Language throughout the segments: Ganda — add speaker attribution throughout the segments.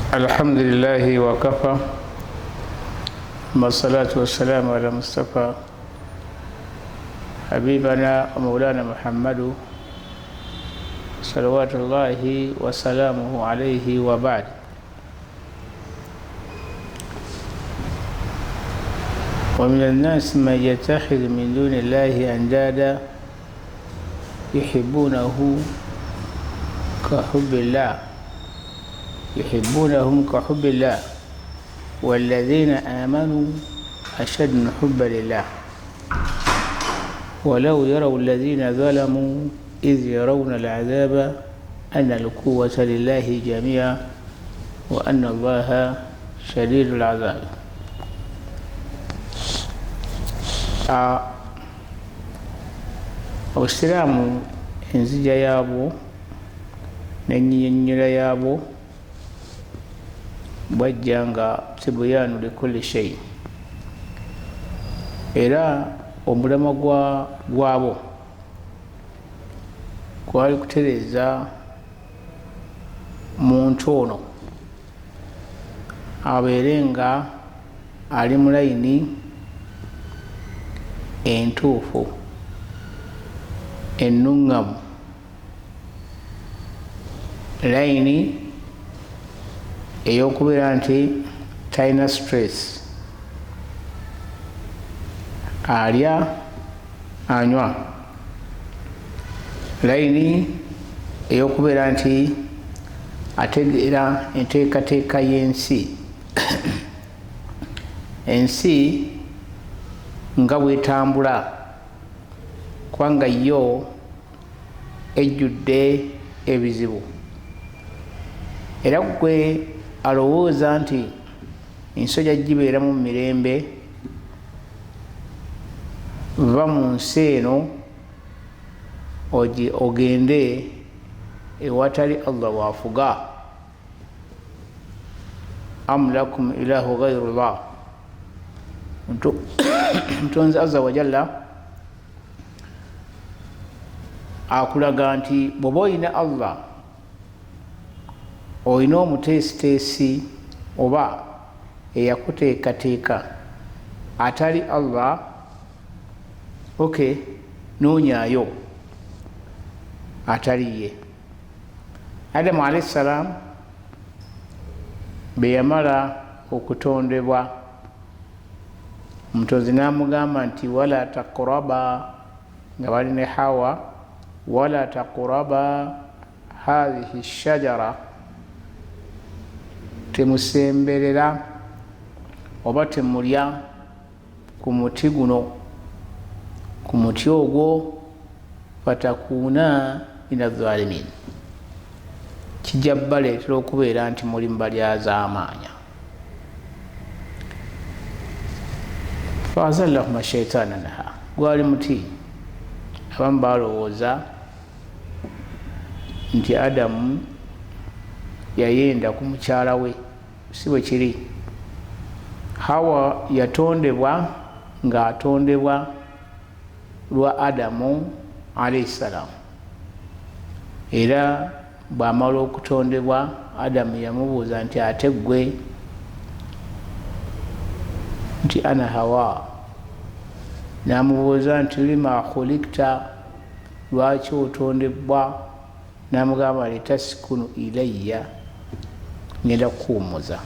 Speaker 1: الحمد لله وكفى والصلاة والسلام على مصطفى حبيبنا ومولانا محمد صلوات الله وسلامه عليه وبعد. ومن الناس من يتخذ من دون الله أندادا يحبونهم كحب الله والذين آمنوا أشد حبا لله ولو يروا الذين ظلموا إذ يرون العذاب أن القوة لله جميعا وأن الله شديد العذاب. Abasiraamu enzija yaabo n'ennyinyonyola yaabo bwajja nga tibuyaanu likulli shay, era omulamwa gwabo gwali kutereeza muntu ono abeere nga ali mu layini entuufu ennuŋŋamu, layini ey'okubeera nti talina stress, alya anywa, layini ey'okubeera nti ategeera enteekateeka y'ensi ensi nga bwetambula, kubanga yo ejjudde ebizibu, era gwe alowooza nti ensojja gibeeramu mu mirembe, va mu nsi eno ogende ewatali Allah waafuga. Am lakum ilahu ghayrullah. Mutonzi azza wa jalla akulaga nti bw'oba oyina Allah, oyina omuteesiteesi oba eyakuteekateeka atali Allah, noonyaayo atali ye. Adamu alayhi salaam bwe yamala okutondebwa, omutonzi n'amugamba nti wala taqraba, nga bali ne Hawa, wala taqraba hadhihi shajara, temusemberera oba temulya ku muti guno, ku muti ogwo, fatakuuna mina zalimin, kijja baleetera okubeera nti muli mbalyazaamaanya. Faazallahuma shaitaana anha, gwali muti abamu balowooza nti Adamu yayenda ku mukyala we, si bwe kiri. Hawa yatondebwa ng'atondebwa lwa Adamu alayhi salaam, era bw'amala okutondebwa Adamu yamubuuza nti ate ggwe, nti ana Hawa. N'amubuuza nti lima khulikta, lwaki otondebwa? N'amugamba litaskunu ilayya, ngenda kukuwummuza.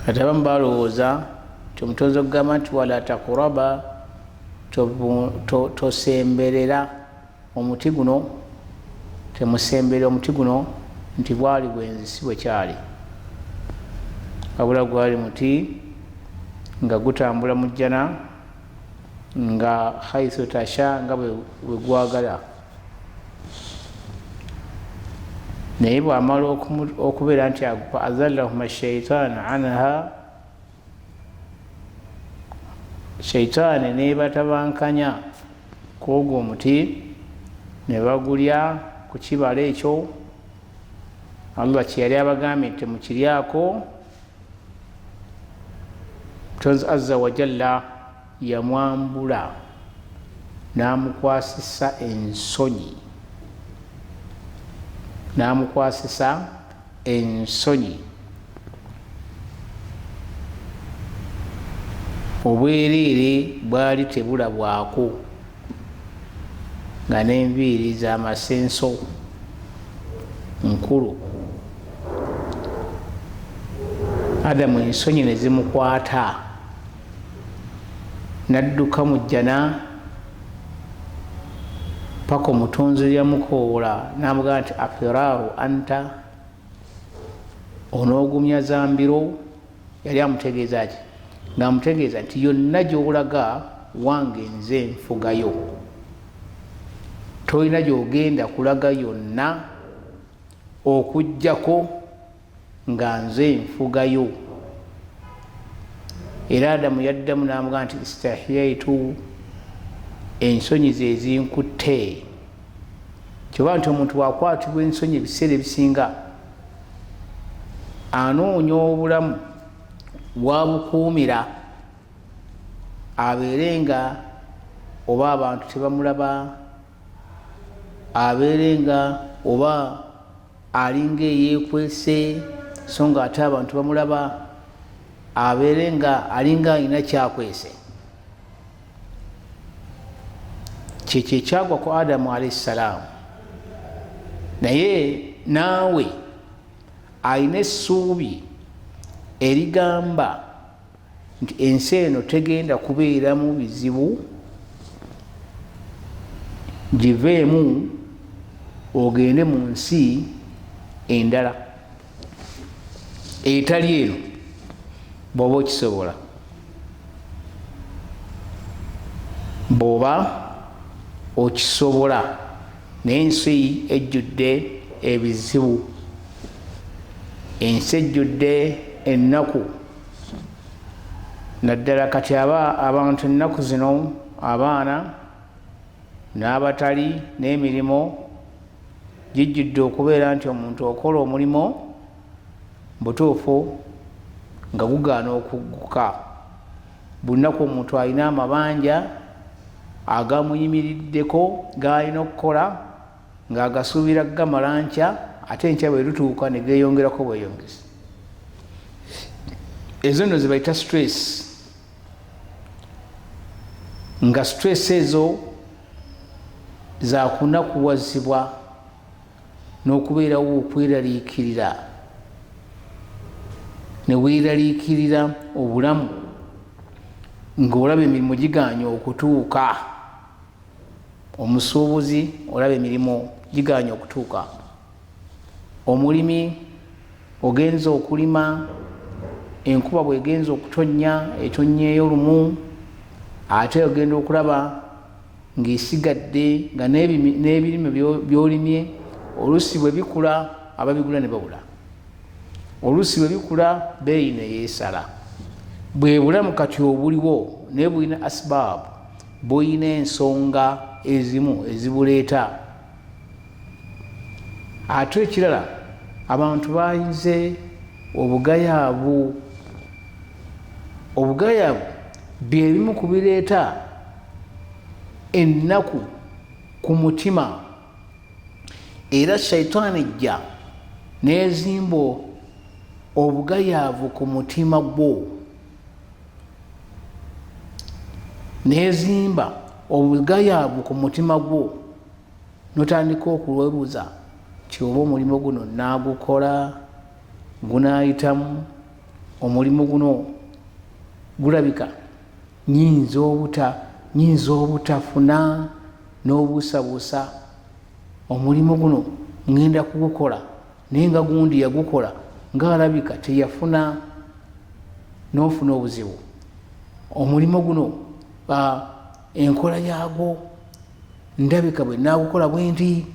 Speaker 1: Kati abamu balowooza nti omutonzi okugamba nti wala takuraba, tosemberera omuti guno, temusemberera omuti guno, nti bwali bwenzi si bwe kyali, wabula gwali muti nga gutambula mu jjana, nga haithu tasha, nga bwe gwagala. Naye bw'amala okubeera nti azallahuma shaitaanu anha, shaitaani nebatabankanya kwogwo omuti, ne bagulya ku kibala ekyo Allah kye yali abagambye nti temukiryako. Mutonzi azza wa jalla yamwambula n'amukwasisa ensonyi obwereere bwali tebulabwako nga n'enviiri z'amasenso nkulu. Adamu ensonyi ne zimukwata n'adduka mu jjana paka omutonzi yamukoola n'amugamba nti afiraaru anta, onoogumya zambiro. Yali amutegeeza ki? Ng'amutegeeza nti yonna gy'olaga wange nze nfugayo, tolina gy'ogenda kulaga yonna okuggyako nga nze nfugayo. Era Adamu yaddamu n'amugamba nti istahyaitu, ensonyi ze zinkutte. Kyoba nti omuntu wakwatibwa ensonyi ebiseera ebisinga anoonya obulamu bwabukuumira, abeere nga oba abantu tebamulaba, abeere nga oba alinga eyeekwese so nga ate abantu bamulaba, abeere nga alinga alina kyakwese. kyekyo ekyagwa ku Adamu alayhi salaamu. Naye naawe alina essuubi erigamba nti ensi eno tegenda kubeeramu bizibu, giveemu ogende mu nsi endala etali eno bw'oba okisobola. Bw'oba okisobola, naye ensi ejjudde ebizibu, ensi ejjudde ennaku. Naddala kati abantu ennaku zino, abaana n'abatali n'emirimu gijjudde okubeera nti omuntu okola omulimo butuufu nga gugaana okugguka. Bunaku omuntu alina amabanja agamuyimiriddeko g'alina okukola ng'agasuubira gamala nkya, ate enkya bwe lutuuka ne geeyongerako bweyongezi. Ezo nno ze bayita stress, nga stress ezo zakunakuwazibwa n'okubeerawo okweraliikirira, ne weeraliikirira obulamu ng'olaba emirimu gigaanya okutuuka. Omusuubuzi olaba emirimu gigaanya okutuuka. Omulimi ogenza okulima, enkuba bw'egenza okutonnya etonnyeeyo lumu, ate ogenda okulaba ng'esigadde nga n'ebirime by'olimye oluusi bwe bikula ababigula ne babula, oluusi bwe bikula beeyi ne yeesala. Bwe bulamu kati obuliwo naye bulina asbaabu, bulina ensonga ezimu ezibuleeta. Ate ekirala, abantu bayinze obugayaavu. Obugayaavu bye bimu ku bireeta ennaku ku mutima, era shayitaani ejja n'ezimba obugayaavu ku mutima gwo, n'ezimba obugayaavu ku mutima gwo, n'otandika okulwebuuza kyoba omulimu guno naagukola, gunaayitamu, omulimu guno gulabika nyinza obutafuna, n'obuusabuusa omulimu guno ngenda kugukola naye nga gundi yagukola ng'alabika teyafuna, n'ofuna obuzibu. Omulimu guno enkola yaagwo ndabika bwe naagukola bwe nti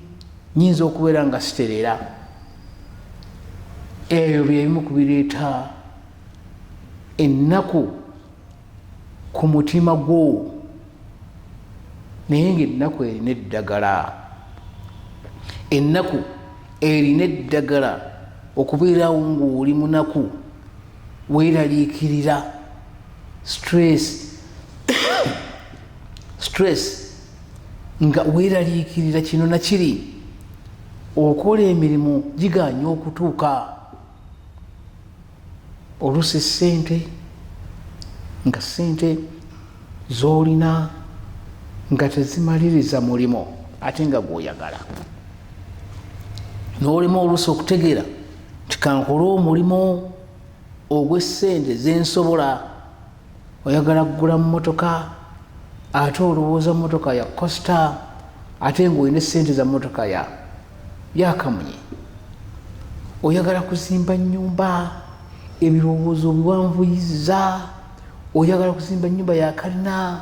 Speaker 1: nyinza okubeera nga sitereera. Ebyo bye bimu ku bireeta ennaku ku mutima gwo. Naye ng'ennaku erina eddagala, ennaku erina eddagala okubeerawo ng'oli munaku weeraliikirira. stress nga weeraliikirira kino na kiri, okola emirimu gigaanya okutuuka. Oluusi ssente nga sente zolina nga tezimaliriza mulimo ate nga gwoyagala nolema oluusi okutegeera nti kankole omulimo ogw'essente zensobola oyagala kugula mu motoka ate olowooza motoka ya Costa ate ng'olina essente za motoka ya Kamunye oyagala kuzimba nnyumba ebirowoozo biwanvuyiza oyagala kuzimba nnyumba ya kalina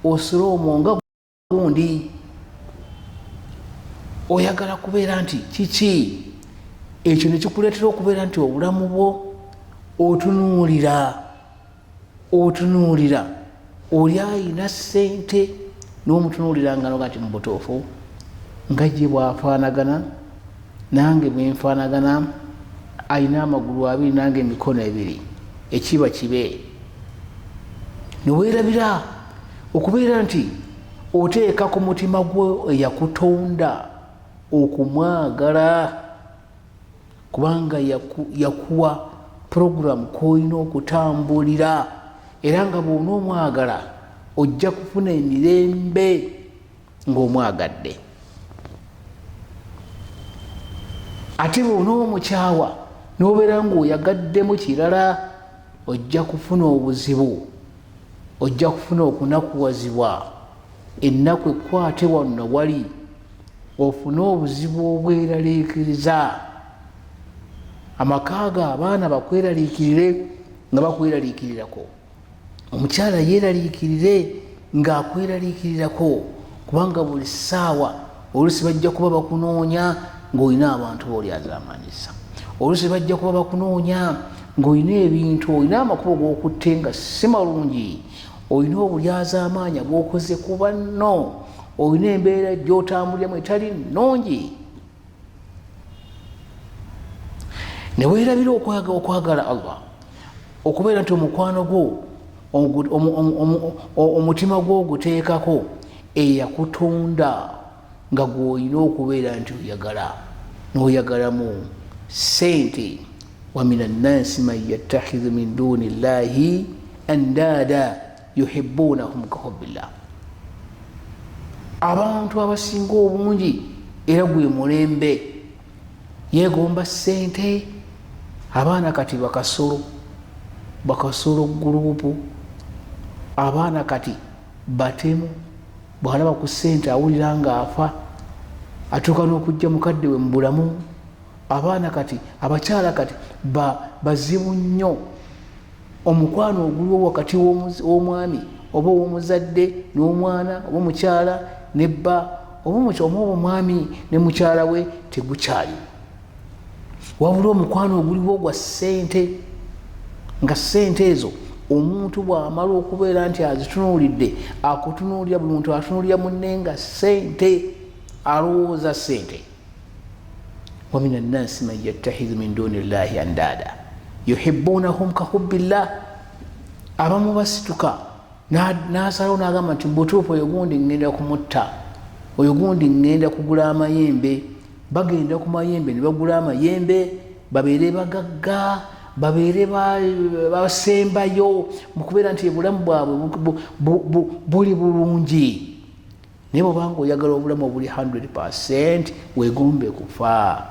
Speaker 1: osula omwonga gundi oyagala kubeera nti kiki ekyo nekikuleetera okubeera nti obulamu bwo otunuulira oli ayina ssente n'omutunuulira nga noga nti mu butuufu nga ye bwafaanagana nange bwenfaanagana ayina amagulu abiri nange emikono ebiri ekiba kibe niweerabira okubeera nti oteeka ku mutima gwe eyakutonda okumwagala kubanga yakuwa puroguramu koolina okutambulira era nga bw'onoomwagala ojja kufuna emirembe ng'omwagadde ate bw'onoomukyawa n'obeera ng'oyagaddemu kirala ojja kufuna obuzibu ojja kufuna okunakuwazibwa ennaku ekwate wano wali ofune obuzibu obweraliikiriza amaka go abaana bakweraliikirire nga bakweraliikirirako omukyala yeeraliikirire ng'akweraliikirirako kubanga buli ssaawa oluusi bajja kuba bakunoonya ng'olina abantu boolyazaamanyisa oluusi bajja kuba bakunoonya ng'olina ebintu olina amakubo g'okutte nga si malungi olina obulyazaamaanya bw'okoze ku banno olina embeera gy'otambuliramu etali nnungi ne weerabira okwagala Allah okubeera nti omukwano gwo omutima gwo oguteekako eyakutonda nga gwolina okubeera nti oyagala n'oyagalamu sente wa mina nnasi man yattakhidhu min duni llahi andada yuhibbunahum kahubbillah abantu abasinga obungi era gwe mulembe yeegomba sente abaana kati bakasolo gurupu abaana kati batemu bwalaba ku sente awulira ng'afa atuuka n'okujja mukadde we mubulamu abaana kati abakyala kati bazibu nnyo omukwano oguliwo wakati w'omwami oba ow'omuzadde n'omwana oba omukyala nebba oba omwami ne mukyala we tegukyali wabula omukwano oguliwo gwa ssente nga ssente ezo omuntu bw'amala okubeera nti azitunuulidde akutunuulira buli muntu atunuulira munne nga ssente alowooza ssente wa mina nnasi man yattakhidhu min duni llahi andada yuhibbunahum kahubbillah abamu basituka n'asalawo n'agamba nti butuufu oyo gundi ŋŋenda kumutta oyo gundi ŋŋenda kugula amayembe bagenda ku mayembe ne bagula amayembe babeere bagagga babeere basembayo mu kubeera nti obulamu bwabwe buli bulungi naye bwobanga oyagala obulamu obuli 100% weegombe kufa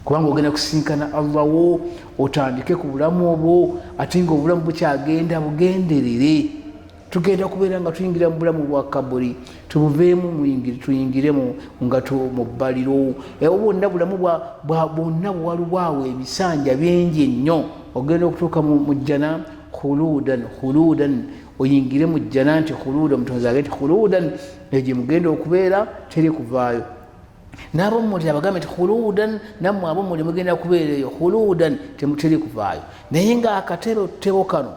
Speaker 1: kubanga ogenda kusinkana Allah wo otandike ku bulamu obwo ate nga obulamu bukyagenda bugenderere tugenda kubeera nga tuyingira mu bulamu bwa kabuli tubuveemu tuyingiremu nga mu bbaliro bwonna bulamu bwonna bwaliwawo ebisanja bingi nnyo ogenda okutuuka mu jjana khuludan oyingire mu jjana nti khuludan mutonzi age nti khuludan egye mugenda okubeera teri kuvaayo n'abomuli abagambe nti khuludan nammwe abomuli mugenda kubeera eyo khuludan temuteri kuvaayo naye ngaakatebo kano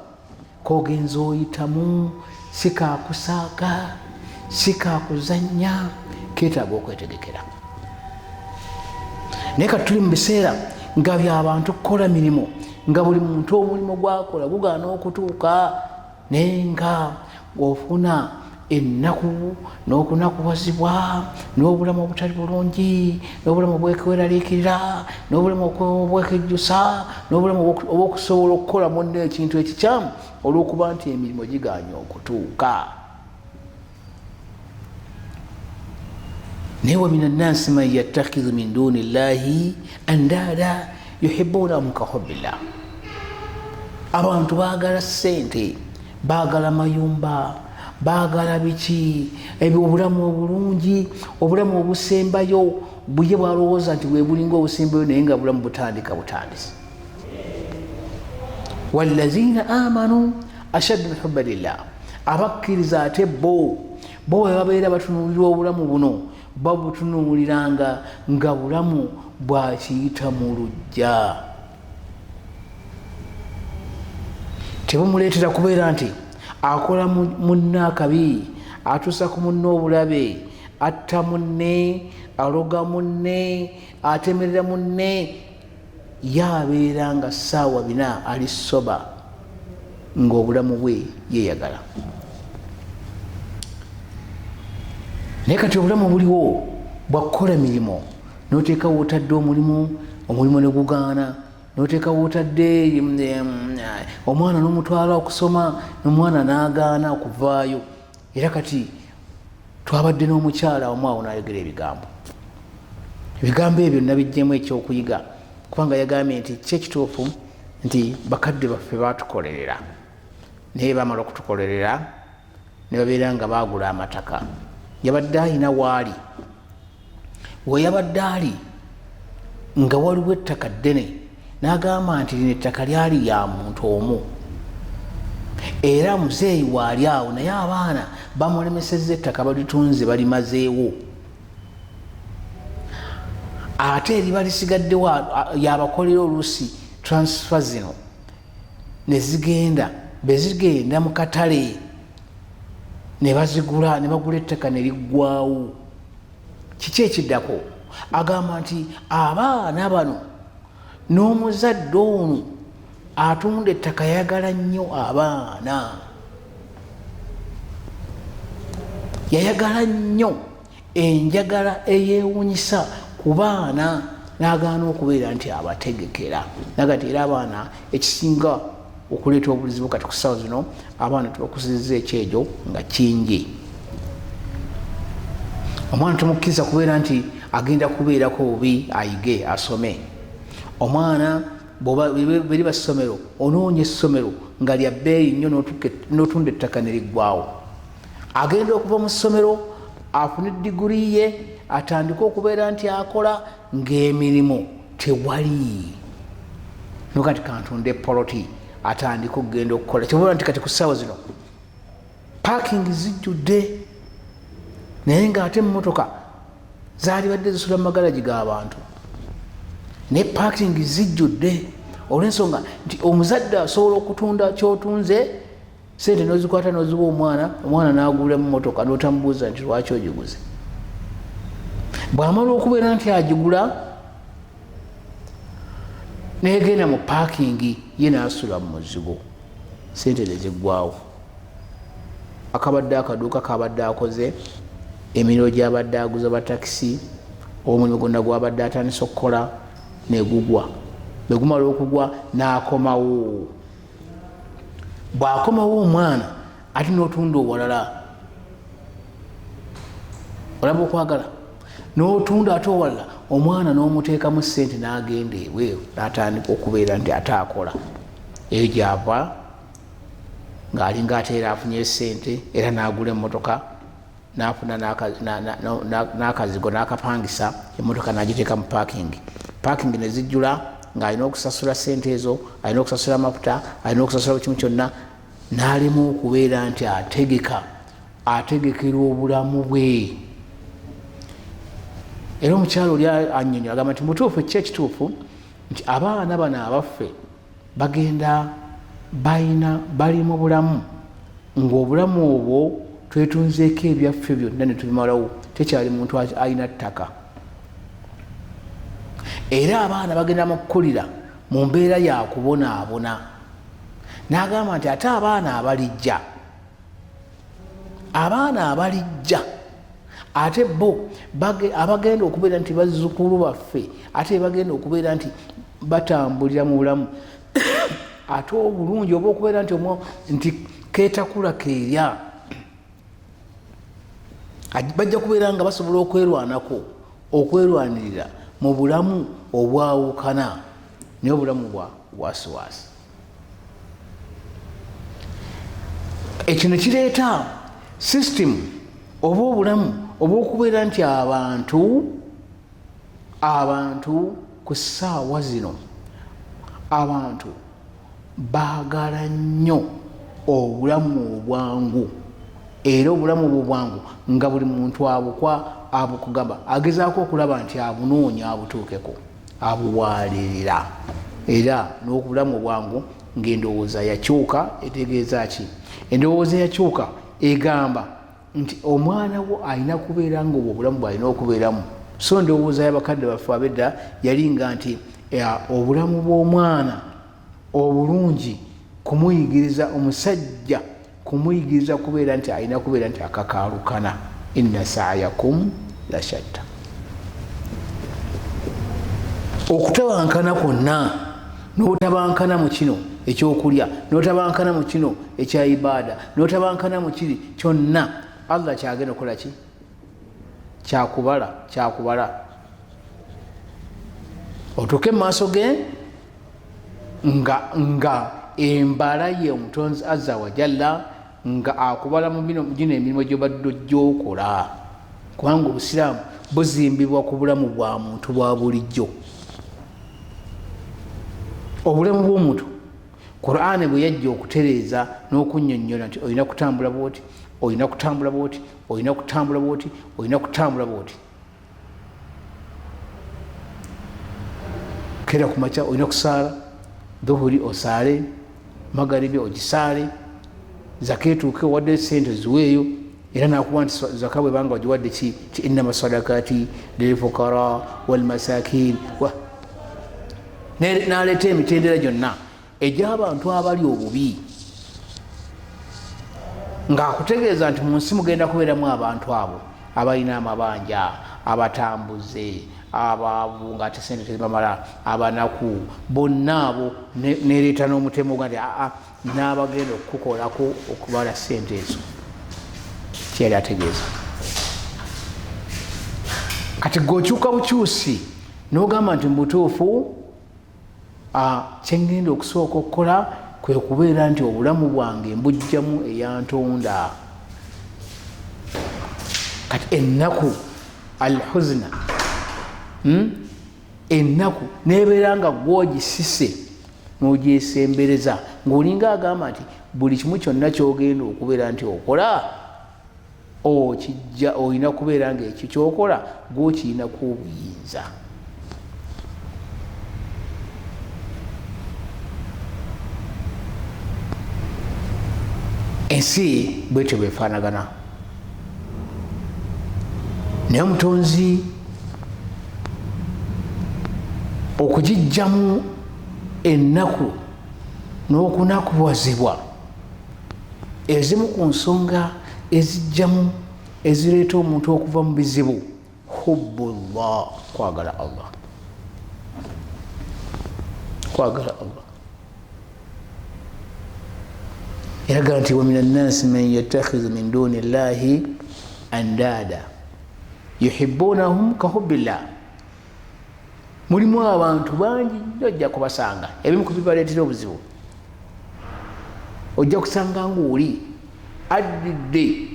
Speaker 1: kogenza oyitamu sikakusaaga sikakuzanya keetaaga okwetegekera naye kati tuli mu biseera nga byabantu kukola mirimu nga buli muntu omulimu gwakola gugaana okutuuka naye nga ofuna ennaku n'okunakuwazibwa n'obulamu obutali bulungi n'obulamu obwekweraliikirira n'obulamu obwekejjusa n'obulamu obw'okusobola okukola munno ekintu ekikyamu olw'okuba nti emirimu giganye okutuuka. naye wa min annasi man yattakhidhu min duni llahi andada yuhibbunahum ka hubbillah. abantu baagala ssente, baagala mayumba, baagala biki obulamu obulungi, obulamu obusembayo buye bwalowooza nti bwebulinga obusembayo naye nga bulamu butandika butandise. wallazina amanu ashaddu lhubba lillah. abakkiriza ate bo webabeera batunuulira obulamu buno babutunuuliranga nga bulamu bwakiyita mu lujja. tebumuleetera kubeera nti akola munne akabi, atuusa ku munne obulabe, atta munne, aloga munne, atemerera munne, yabeera nga ssaawa bina ali soba ng'obulamu bwe yeeyagala. naye kati obulamu buliwo bwakukola mirimu, n'oteekawo otadde omulimu ne gugaana, n'oteekawo otadde omwana n'omutwala okusoma n'omwana n'agaana okuvaayo. era kati twabadde n'omukyala omwawo n'ayogera ebigambo ebyo nabijjemu ekyokuyiga, kubanga yagambye nti kyekituufu nti bakadde baffe batukolerera, naye bamala okutukolerera ne babeera nga baagula amataka. yabadde alina waali, weyabadde ali nga waliwo ettaka ddene, n'agamba nti lino ettaka lyali lya muntu omu, era muzeeyi waali awo, naye abaana bamulemesezza ettaka balitunze balimazeewo. ate eriba lisigaddewo yabakolera oluusi transfer zino nezigenda, bezigenda mu katale ne bazigula, ne bagula ettaka ne liggwawo. kiki ekiddako? agamba nti abaana bano n'omuzadde ono atunda ettaka yayagala nnyo abaana, yayagala nnyo enjagala eyeewunyisa ku baana, n'agaana okubeera nti abategekera. nagati era abaana ekisinga okuleeta obulizibu kati ku ssaawa zino, abaana tubakusizza ekyejo nga kingi. omwana tumukkiriza kubeera nti agenda kubeerako obubi, ayige asome. omwana beri basomero, onoonya essomero nga lya bbeeyi nnyo n'otunda ettaka ne liggwawo. agenda okuva mu ssomero afune diguri ye, atandike okubeera nti akola ng'emirimu tewali. nokati kantunde poloti, atandika okugenda okukola. kyobola nti kati ku ssaawa zino paakingi zijjudde, naye ng'ate emmotoka zaali badde zisula mu magalagi g'abantu, naye paakingi zijjudde olw'ensonga nti omuzadde asobola okutunda kyotunze, sente n'ozikwata n'oziwa omwana n'agula mu mmotoka n'otamubuuza nti lwaki ogiguze. bw'amala okubeera nti agigula negenda mu paakingi, ye n'asula mu muzigo, sente ne ziggwawo. akabadde akaduuka kabadde akoze, emirimu gy'abadde aguza batakisi, omulimu gwonna gw'abadde atandise okukola negugwa. bwe gumala okugwa n'akomawo. bw'akomawo omwana ate n'otunda owalala, olaba okwagala, n'otunda ate owalala, omwana n'omuteekamu ssente n'agenda eweewo, n'atandika okubeera nti ate akola. eyo gyava ng'alinga ate era afunye ssente, era n'agula emmotoka, n'afuna n'akazigo n'akapangisa, emmotoka n'agiteeka mu paakingi. paakingi ne zijjula ng'alina okusasula ssente ezo, alina okusasula amafuta, alina okusasula kimu kyonna, n'alema okubeera nti ategekera obulamu bwe. era omukyalo oli annyonnyola agamba nti mutuufu ekituufu nti abaana bano abaffe bagenda bali mu bulamu, ng'obulamu obwo twetunzeeko ebyaffe byonna ne tubimalawo, tekyali muntu alina ttaka. era abaana bagenda mu kukulira mu mbeera ya kubonaabona. n'agamba nti ate abaana abalijja abaana abalijja ate bo abagenda okubeera nti bazzukulu baffe ate bagenda okubeera nti batambulira mu bulamu ate obulungi oba okubeera nti ketakula keerya bajja kubeera nga basobola okwerwanako okwerwanirira mu bulamu obwawukana naye obulamu bwasiwasi. ekyo ne kireeta system oba obulamu obwokubeera nti abantu ku ssaawa zino abantu baagala nnyo obulamu obwangu, era obulamu obwo bwangu nga buli muntu abukugamba agezaako okulaba nti abunoonya abutuukeko abuwaalirira. Era n'obulamu obwangu ng'endowooza yakyuka etegeeza ki? Endowooza yakyuka egamba nti omwana wo alina kubeera nga obwo obulamu bw'alina okubeeramu. So endowooza y'abakadde baffe ab'edda yalinga nti obulamu bw'omwana obulungi kumuyigiriza omusajja kumuyigiriza kubeera nti alina kubeera nti akakaalukana, inna sa'yakum la shatta. Okutabankana kwonna n'otabankana mu kino ekyokulya, n'otabankana mu kino ekya ibaada, n'otabankana mu kiri kyonna, Allah kyagenda okukola ki? Kyakubala otuuke mu maaso ge nga embala ye omutonzi azza wa jalla nga akubala mu gino emirimu gy'obadde ojja, kubanga obusiraamu buzimbibwa ku bulamu bwa muntu bwa bulijjo. Obulamu bw'omuntu Qur'ani bwe yajja okutereeza n'okunnyonnyola nti olina kutambula bwoti, olina kutambula bwoti, olina kutambula bwoti, olina kutambula bwoti. Kera ku makya olina kusaala, dhuhuri osaale, magaribi ogisaale, zaka etuuke wadde sente ziweeyo, era nakuba nti zaka bwe banga wagiwadde ki innama sadakati lilfukara walmasakin, n'aleeta emitendera gyonna egy'abantu abali obubi, ng'akutegeeza nti mu nsi mugenda kubeeramu abantu abo abalina amabanja, abatambuze, abaavu ng'ate sente tezibamala, abanaku, bonna abo nereeta n'omutemo gwa nti n'abagenda okukukolako okubala sente ezo. Kyeyali ategeeza. Kati g'okyuka bukyusi n'ogamba nti mu butuufu kyengenda okusooka okukola kwe kubeera nti obulamu bwange mbujjamu eyantonda. Kati ennaku alhuzna, ennaku nebeera nga gwogisise n'ogyesembereza ng'olinga agamba nti buli kimu kyonna kyogenda okubeera nti okola okijja olina kubeera nga ekyo kyokola gwokirinaku obuyinza. Ensi bwetyo bwefaanagana, naye omutonzi okugijjamu ennaku n'okunakuwazibwa, ezimu ku nsonga ezijjamu ezireeta omuntu okuva mu bizibu, hubbullah, kwagala Allah, kwagala Allah. Yalaga nti wa mina nnasi man yattakhidhu min duni llahi andada yuhibbunahum ka hubbillah. Mulimu abantu bangi nnyo ojja kubasanga, ebimu ku bibaleetera obuzibu. Ojja kusanga ng'oli addidde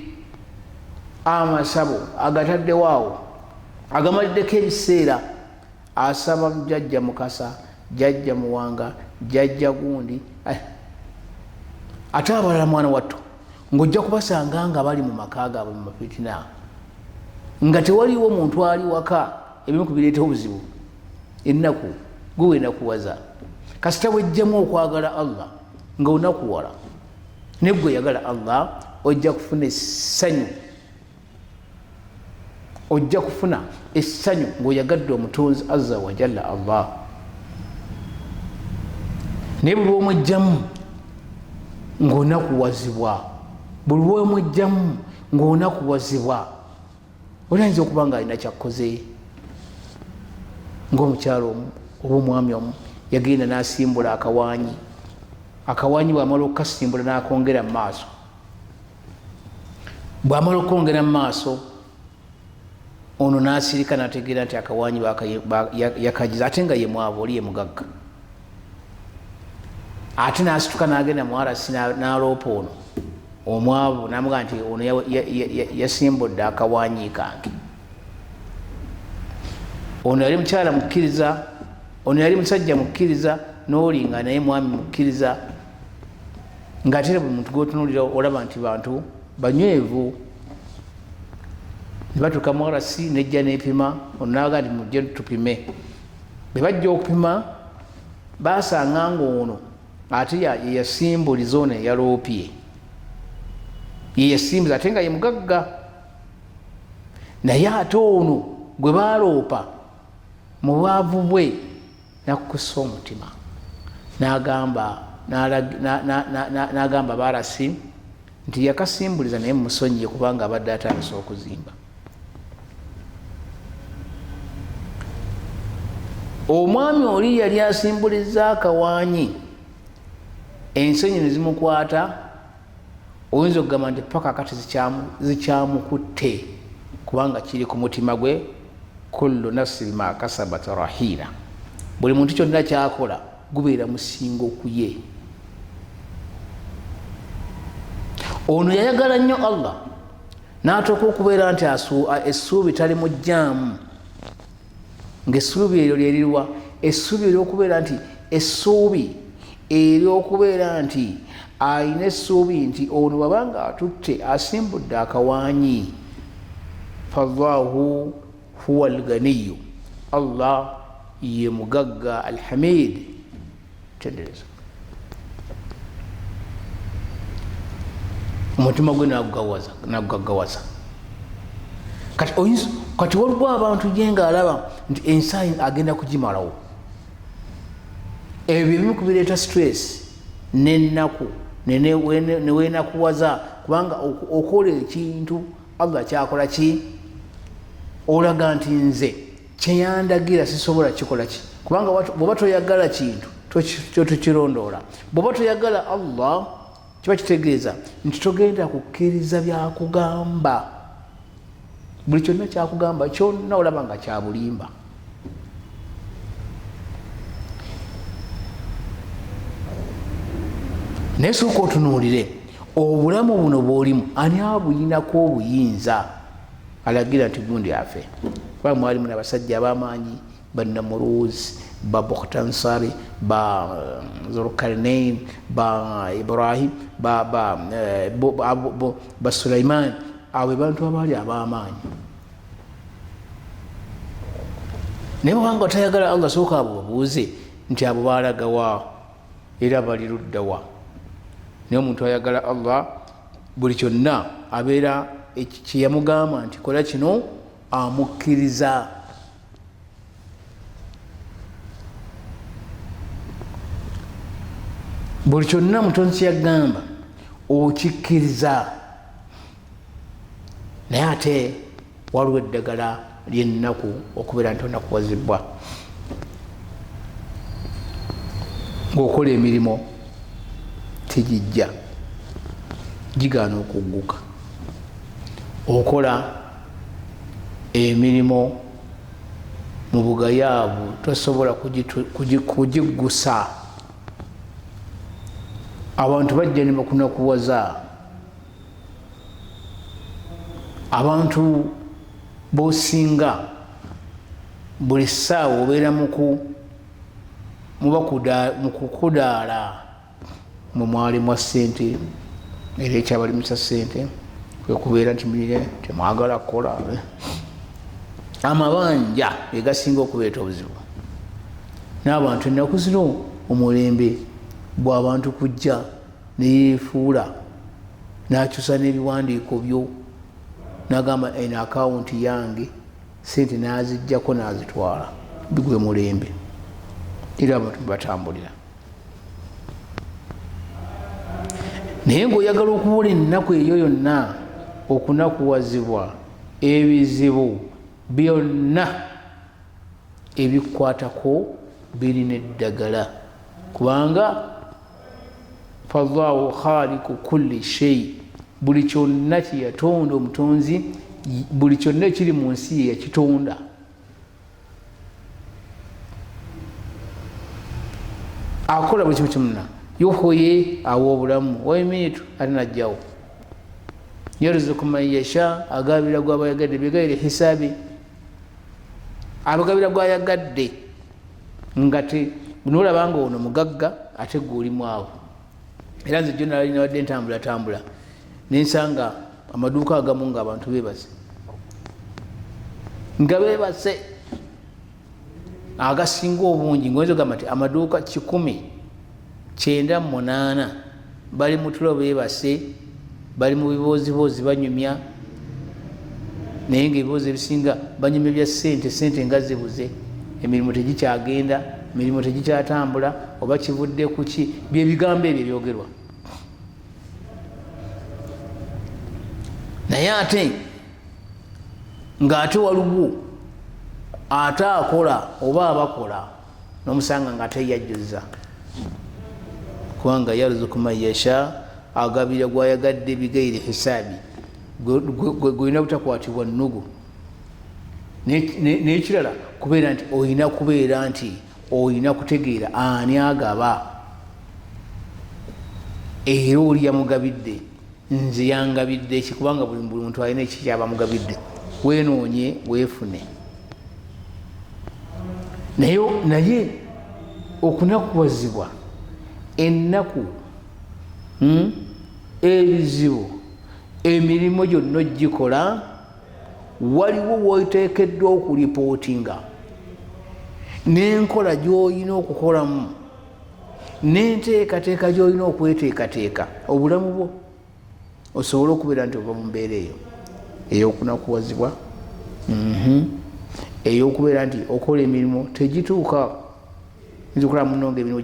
Speaker 1: amasabo agataddewo agamaliddeko ebiseera, asaba jjajja Mukasa, jjajja Muwanga, jjajja gundi, ate abalala mwana wattu ng'ojja kubasanga nga bali mu maka gaabwe mu mafitina, nga tewaliwo muntu ali waka. Ebimu ku bireeta obuzibu. Ennaku gwe wenakuwaza kasita wejjamu okwagala Allah nga onakuwala ne gwe yagala Allah, ojja kufuna essanyu, ojja kufuna essanyu ng'oyagadde omutonzi azza wa jalla Allah. Naye buli omwejjamu ng'onakuwazibwa, buli omwejjamu ng'onakuwazibwa oli ayinza okuba nga alina kyakoze ng'omukyalo omu oba omwami omu yagenda n'asimbula akawanyi bw'amala okukasimbula n'akongera mu maaso bw'amala okwongera mu maaso ono n'asirika n'ategeera nti akawanyi yakagiza ate nga ye mwavu oli ye mugagga ate n'asituka n'agenda mu arasi n'aloopa ono omwavu n'amugaa nti ono yasimbudde akawanyi kange ono yali mukyala mukkiriza ono yali musajja mukkiriza n'oli nga naye mwami mukkiriza ng'ate buli muntu gw'otunuulira olaba nti bantu banywevu ne batuuka mu arasi nejja n'epima ono n'aga nti mujje tupime bwe bajja okupima baasanga nga ono ate yeyasimbuliza ono eyaloopye yeyasimbuliza ate nga ye mugagga naye ate ono gwe baaloopa mu bwavu bwe nakukusa omutima n'agamba barasi nti yakasimbuliza naye mumusonyiye kubanga abadde atandise okuzimba omwami oli yali asimbuliza akawanyi ensonyi ne zimukwata oyinza okugamba nti paka kati zikyamukutte kubanga kiri ku mutima gwe kullu nafsin ma kasabat rahina buli muntu kyonna kyakola gubeera musingo ku ye ono yayagala nnyo Allah n'atooka okubeera nti essuubi talimugyamu ng'essuubi eryo lyerirwa essuubi ery'okubeera nti alina essuubi nti ono babanga atutte asimbudde akawanyi fallahu huwa alganiyu Allah ye mugagga alhamid tendereza omutima gwe nagugaggawaza kati waliwo abantu gye ng'alaba nti ensi agenda kugimalawo ebyo bimu kubireeta stress n'ennaku neweenakuwaza kubanga okola ekintu Allah kyakola ki olaga nti nze kyeyandagira sisobola kikola ki kubanga bw'oba toyagala kintu tukirondoola bw'oba toyagala Allah kiba kitegeeza nti togenda kukkiriza byakugamba buli kyonna kyakugamba kyonna olaba nga kyabulimba naye sooka otunuulire obulamu buno bw'olimu ani abuyinako obuyinza alagira nti gundi afe kuba mwalimu n'abasajja ab'amaanyi ba Namuruzi ba Bukhtansari ba Zulkarnain ba Ibrahim ba Sulaiman abo bantu abaali ab'amaanyi naye bwanga otayagala Allah sooka abo babuuze nti abo baalagawa era bali luddawa naye omuntu ayagala Allah buli kyonna abeera kyeyamugamba nti kola kino amukkiriza buli kyonna mutonzi yagamba okikkiriza naye ate waliwo eddagala ly'ennaku okubeera nti onakuwazibwa ng'okola emirimu tegijja gigaana okugguka okola emirimu mu bugayaavu tosobola kugiggusa abantu bajja ne bakunakuwaza abantu bosinga buli ssaawa obeera mu kukudaala mwe mwalimu ssente era ekyabalimisa ssente kwekubeera nti mulire temwagala kukola amabanja egasinga okubeeta obuzibu n'abantu ennaku zino omulembe bw'abantu kujja neyeefuula n'akyusa n'ebiwandiiko byo n'agamba eno akawunti yange sente n'aziggyako n'azitwala bigwe mulembe era abantu batambulira naye ng'oyagala okuwola ennaku eyo yonna okunakuwazibwa ebizibu byonna ebikwatako birina eddagala kubanga fallahu khaliqu kulli shay buli kyonna kyeyatonda omutonzi buli kyonna ekiri mu nsi ye yakitonda akola buli kimu kyonna yuhyi awa obulamu wayumiitu ate najjawo yarzuku man yasha agabira gwabayagadde bigayiri hisaabi abagabira gwayagadde nga nolabanga ono mugagga ate gwolimu awo era nze jona ali nawadde ntambula nensanga amaduuka agamu nga abantu bebaze nga bebase agasinga obungi ngoyinza ogamba nti amaduuka 198 bali mu tulo bebase bali mu biboozibozi banyumya naye nga ebiboozi ebisinga banyumya bya sente nga zibuze emirimu tegikyagenda emirimu tegikyatambula oba kivudde kuki byebigambo ebyo ebyogerwa naye ate ng'ate waliwo ate akola oba abakola n'omusanga ng'ate yajjuza kubanga yarzuku man yasha agabira gwayagadde bigayiri hisaabi gwolina butakwatibwa nnugu n'ekirala kubeera nti olina kutegeera ani agaba era oli yamugabidde nze yangabidde eki kubanga buli muntu alina eki kyaba mugabidde wenoonye weefune naye okunakuwazibwa ennaku ebizibu emirimu gyonna ogikola waliwo woteekeddwa okulipootinga n'enkola gy'olina okukolamu n'enteekateeka gy'olina okweteekateeka obulamu bwo osobole okubeera nti ova mu mbeera eyo ey'okunakuwazibwa ey'okubeera nti okola emirimu tegituuka nzikola munonga emirimu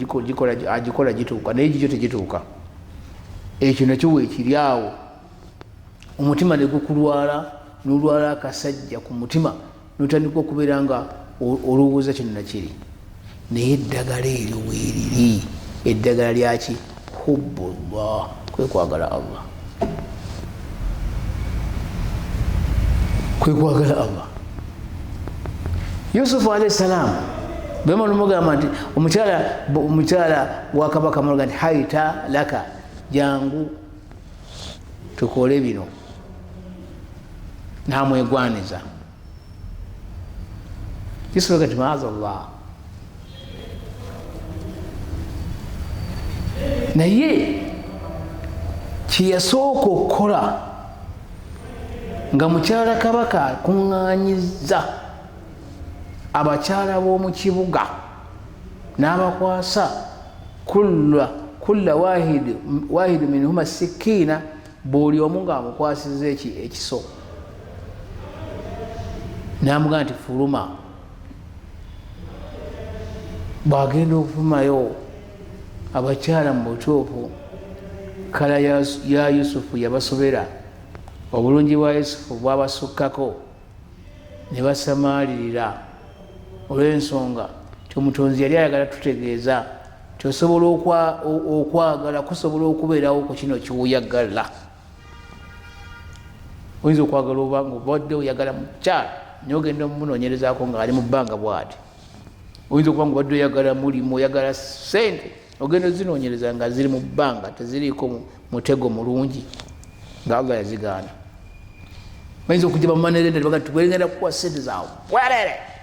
Speaker 1: agikola gituuka naye gikyo tegituuka ekyo nakyo weekiri awo omutima ne gukulwala n'olwala akasajja ku mutima n'otandika okubeera nga olowooza kyonna kiri naye eddagala eryo weeriri eddagala lyaki hubbullah kwekwagala allah kwekwagala allah yusufu alaihi salaamu bema nomugamba nti omukyala wa kabaka mulaga nti haita laka jangu tukole bino namwegwaniza yusufu agati maaza allah naye kyeyasooka okukola nga mukyala kabaka akuŋŋaanyiza abakyala b'omu kibuga n'abakwasa kulla wahidu minhuma sikiina buli omu ng'amukwasiza ekiso n'amugamba nti fuluma bw'agenda okufumayo abakyala mu butuufu kala ya yusufu yabasobera obulungi bwa yusufu bwabasukkako ne basamaalirira olw'ensonga ti omutonzi yali ayagala tutegeeza tiosobola okwagala kusobola okubeerawo ku kino kiwuyagala oyinza okwagala obanga obadde oyagala mukyala naye ogenda omunoonyerezaako nga ali mu bbanga bwati oyinza okuba nga obadde oyagala mulimu oyagala sente ogenda ozinoonyereza nga ziri mu bbanga teziriiko mutego mulungi nga allah yazigaana bayinza okujja bamumanerende baga tibwegenda kukuwa sente zaawe bwerere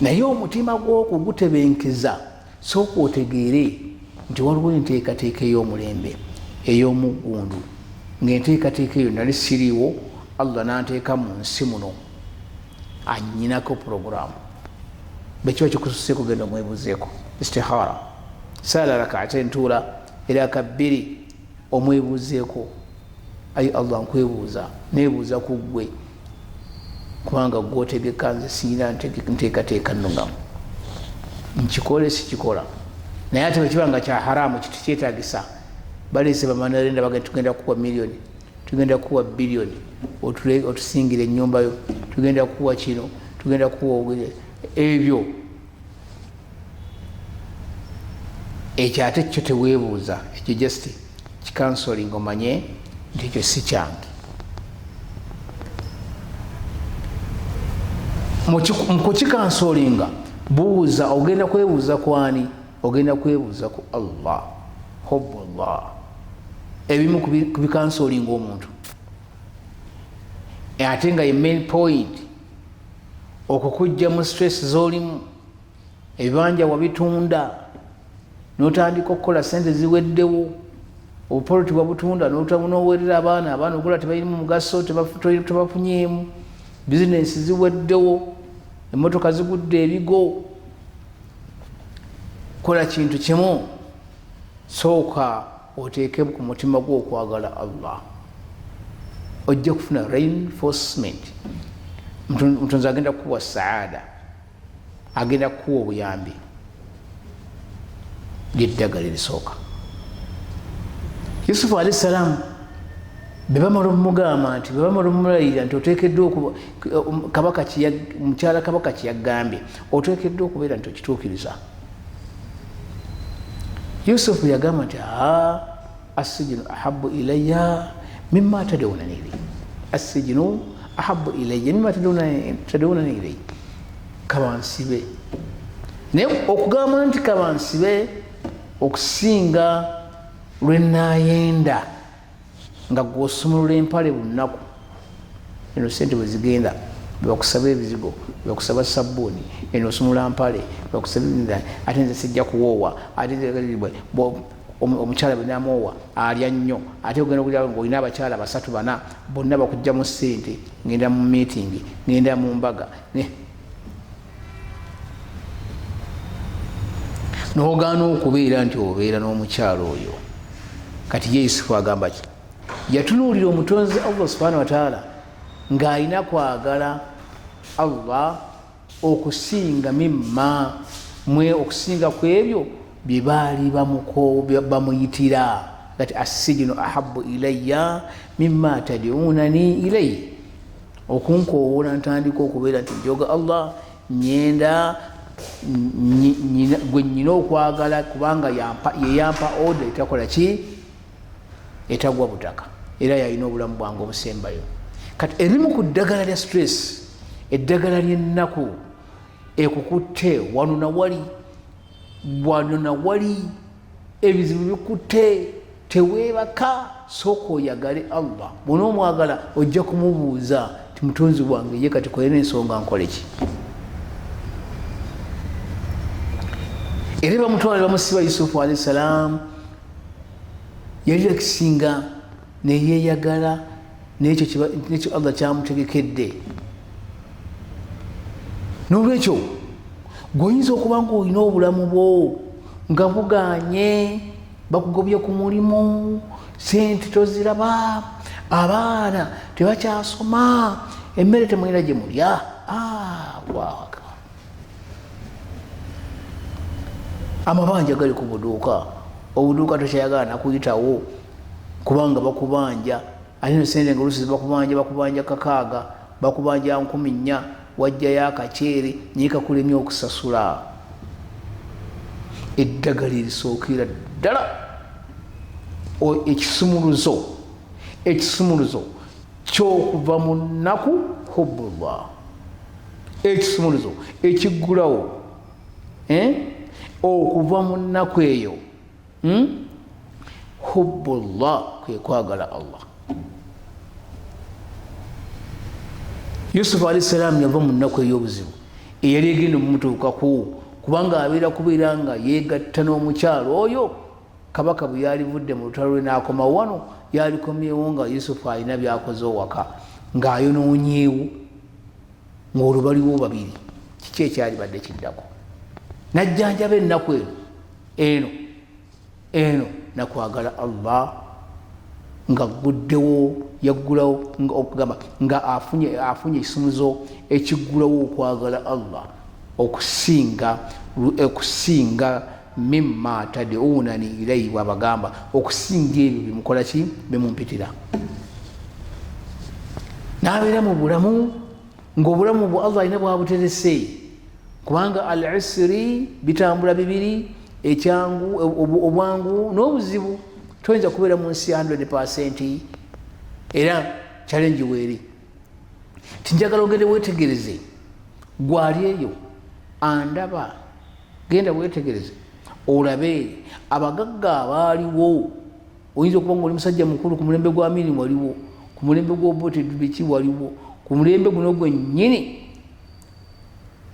Speaker 1: naye omutima gw'okwo gutebenkeza sooka otegeere nti waliwo enteekateeka ey'omulembe ey'omuggundu ng'enteekateeka eyo nali siriiwo allah n'anteeka mu nsi muno anyinako puroguramu bekiba kikususe kugenda omwebuzeeko istihara saala rakaate ntuula era kabbiri omwebuzeeko ayi allah nkwebuuza nebuuza ku ggwe kubanga gwotegeka nze siina nteekateeka nnugamu nkikole sikikola naye ate bwe kiba nga kya haramu kitukyetagisa balese bamanalenda bagenda tugenda kuwa miliyoni, tugenda kuwa biliyoni, otusingire ennyumba yo, tugenda kuwa kino, tugenda kuwa ebyo. Ekyo ate kyo teweebuuza, ekyo just kikansoling omanye nti ekyo si kyange. Mu kukikansolinga buuza, ogenda kwebuuza kwani? Ogenda kwebuuza ku Allah, hubbullah. Ebimu kubikansolinga omuntu ate nga ye main point okukujja mu stress z'olimu, ebibanja wabitunda n'otandika okukola sente ziweddewo, obupoloti wabutunda n'oweerera abaana ogula tebalina mugaso, tebafunyeemu, bizinesi ziweddewo, emmotoka zigudde ebigo. Kola kintu kimu, sooka oteeke ku mutima gwo okwagala Allah, ojja kufuna reinforcement. Mutonzi agenda kuwa saada, agenda kuwa obuyambi. Lyeddagala erisooka. Yusufu alayhi salaam bebamala omugamba nti, bebamala omumulayirira nti oteekeddwa okuba mukyala kabaka kyeyagambye, oteekeddwa okubeera nti okituukiriza. Yusufu yagamba nti assijinu ahabu ilayya mimma tad'unani ilayhi, assijinu ahabu ilayya mimma tad'unani ilayhi, kabansibe. Naye okugamba nti kabansibe okusinga lwe nayenda nga gw'osumulula empale bunaku, eno sente bwe zigenda, bebakusaba ebizigo, bebakusaba sabbuuni, eno osumula mpale, bebakusaba ate nze sijja kuwoowa, ate omukyala bwe namoowa alya nnyo, ate ogenda okulya ng'olina abakyala 3-4 bonna bakugjamu ssente, ngenda mu meeting, ngenda mu mbaga, n'ogaana okubeera nti obeera n'omukyalo oyo. Kati ye Yusufu agamba ki? Yatunuulira omutonzi Allah subhanahu wa ta'ala ng'alina kwagala Allah okusinga mimma okusinga ku ebyo bye baali bamuyitira. Kati assijinu ahabu ilayya mimma tad'unani ilayhi, okunkoowoola ntandika okubeera nti njoga Allah nyenda gwe nnyina okwagala, kubanga yeyampa oda etakola ki? Etagwa butaka, era yalina obulamu bwange obusembayo. Kati erimu ku ddagala lya stress, eddagala ly'ennaku ekukutte wano na wali, ebizibu bikutte, teweebaka, sooka oyagale Allah. Bw'onoomwagala ojja kumubuuza ti mutonzi wange ye kati kolera ensonga nkole ki? Era bamutwala bamusiba Yusufu alayhi salaam, yali yakisinga neyeeyagala n'ekyo Allah kyamutegekedde. N'olwekyo gweoyinza okuba nga olina obulamu bwo nga buganye, bakugobye ku mulimu, sente toziraba, abaana tebakyasoma, emmere temulina gye mulya, waka amabanja gali ku buduuka, obuduuka tokyayagala nakuyitawo kubanga bakubanja, alina sente nga olusi bakubanja 600, bakubanja 4,000, wajjayo akaceere naye kakulemye okusasula. Eddagala erisookera ddala ekisumuluzo ky'okuva mu nnaku hubbullah, ekisumuluzo ekiggulawo okuva mu nnaku eyo hubbullah, kwe kwagala Allah. Yusufu alayhi salaam yava mu nnaku ey'obuzibu eyali egenda omumutuukaku, kubanga abeera kubeera nga yeegatta n'omukyalo oyo. Kabaka bwe yalivudde mu lutalo lwe n'akoma wano, yalikomyewo nga Yusufu alina byakoze owaka, ng'ayonoonyeewo, ng'olubaliwo babiri. Kiki ekyali badde kiddako? Najjanjaba ennaku eno nakwagala Allah nga guddewo, yaggulawo okugamba nga afunye ekisumuzo ekiggulawo okwagala Allah okusinga mimma tad'unani ilayhi wabagamba okusinga ebyo bimukola ki bimumpitira nabeera mu bulamu ng'obulamu bwe Allah alina bwabuterese kubanga al usri bitambula bibiri ekyangu obwangu n'obuzibu toyinza kubeera mu nsi 100% era challenge weeri tinjagala ogende weetegereze gwali eyo andaba genda weetegereze olabe abagagga abaaliwo oyinza okuba ngaoli musajja mukulu ku mulembe gwa mirimu waliwo ku mulembe gw'obote biki waliwo ku mulembe guno gwennyini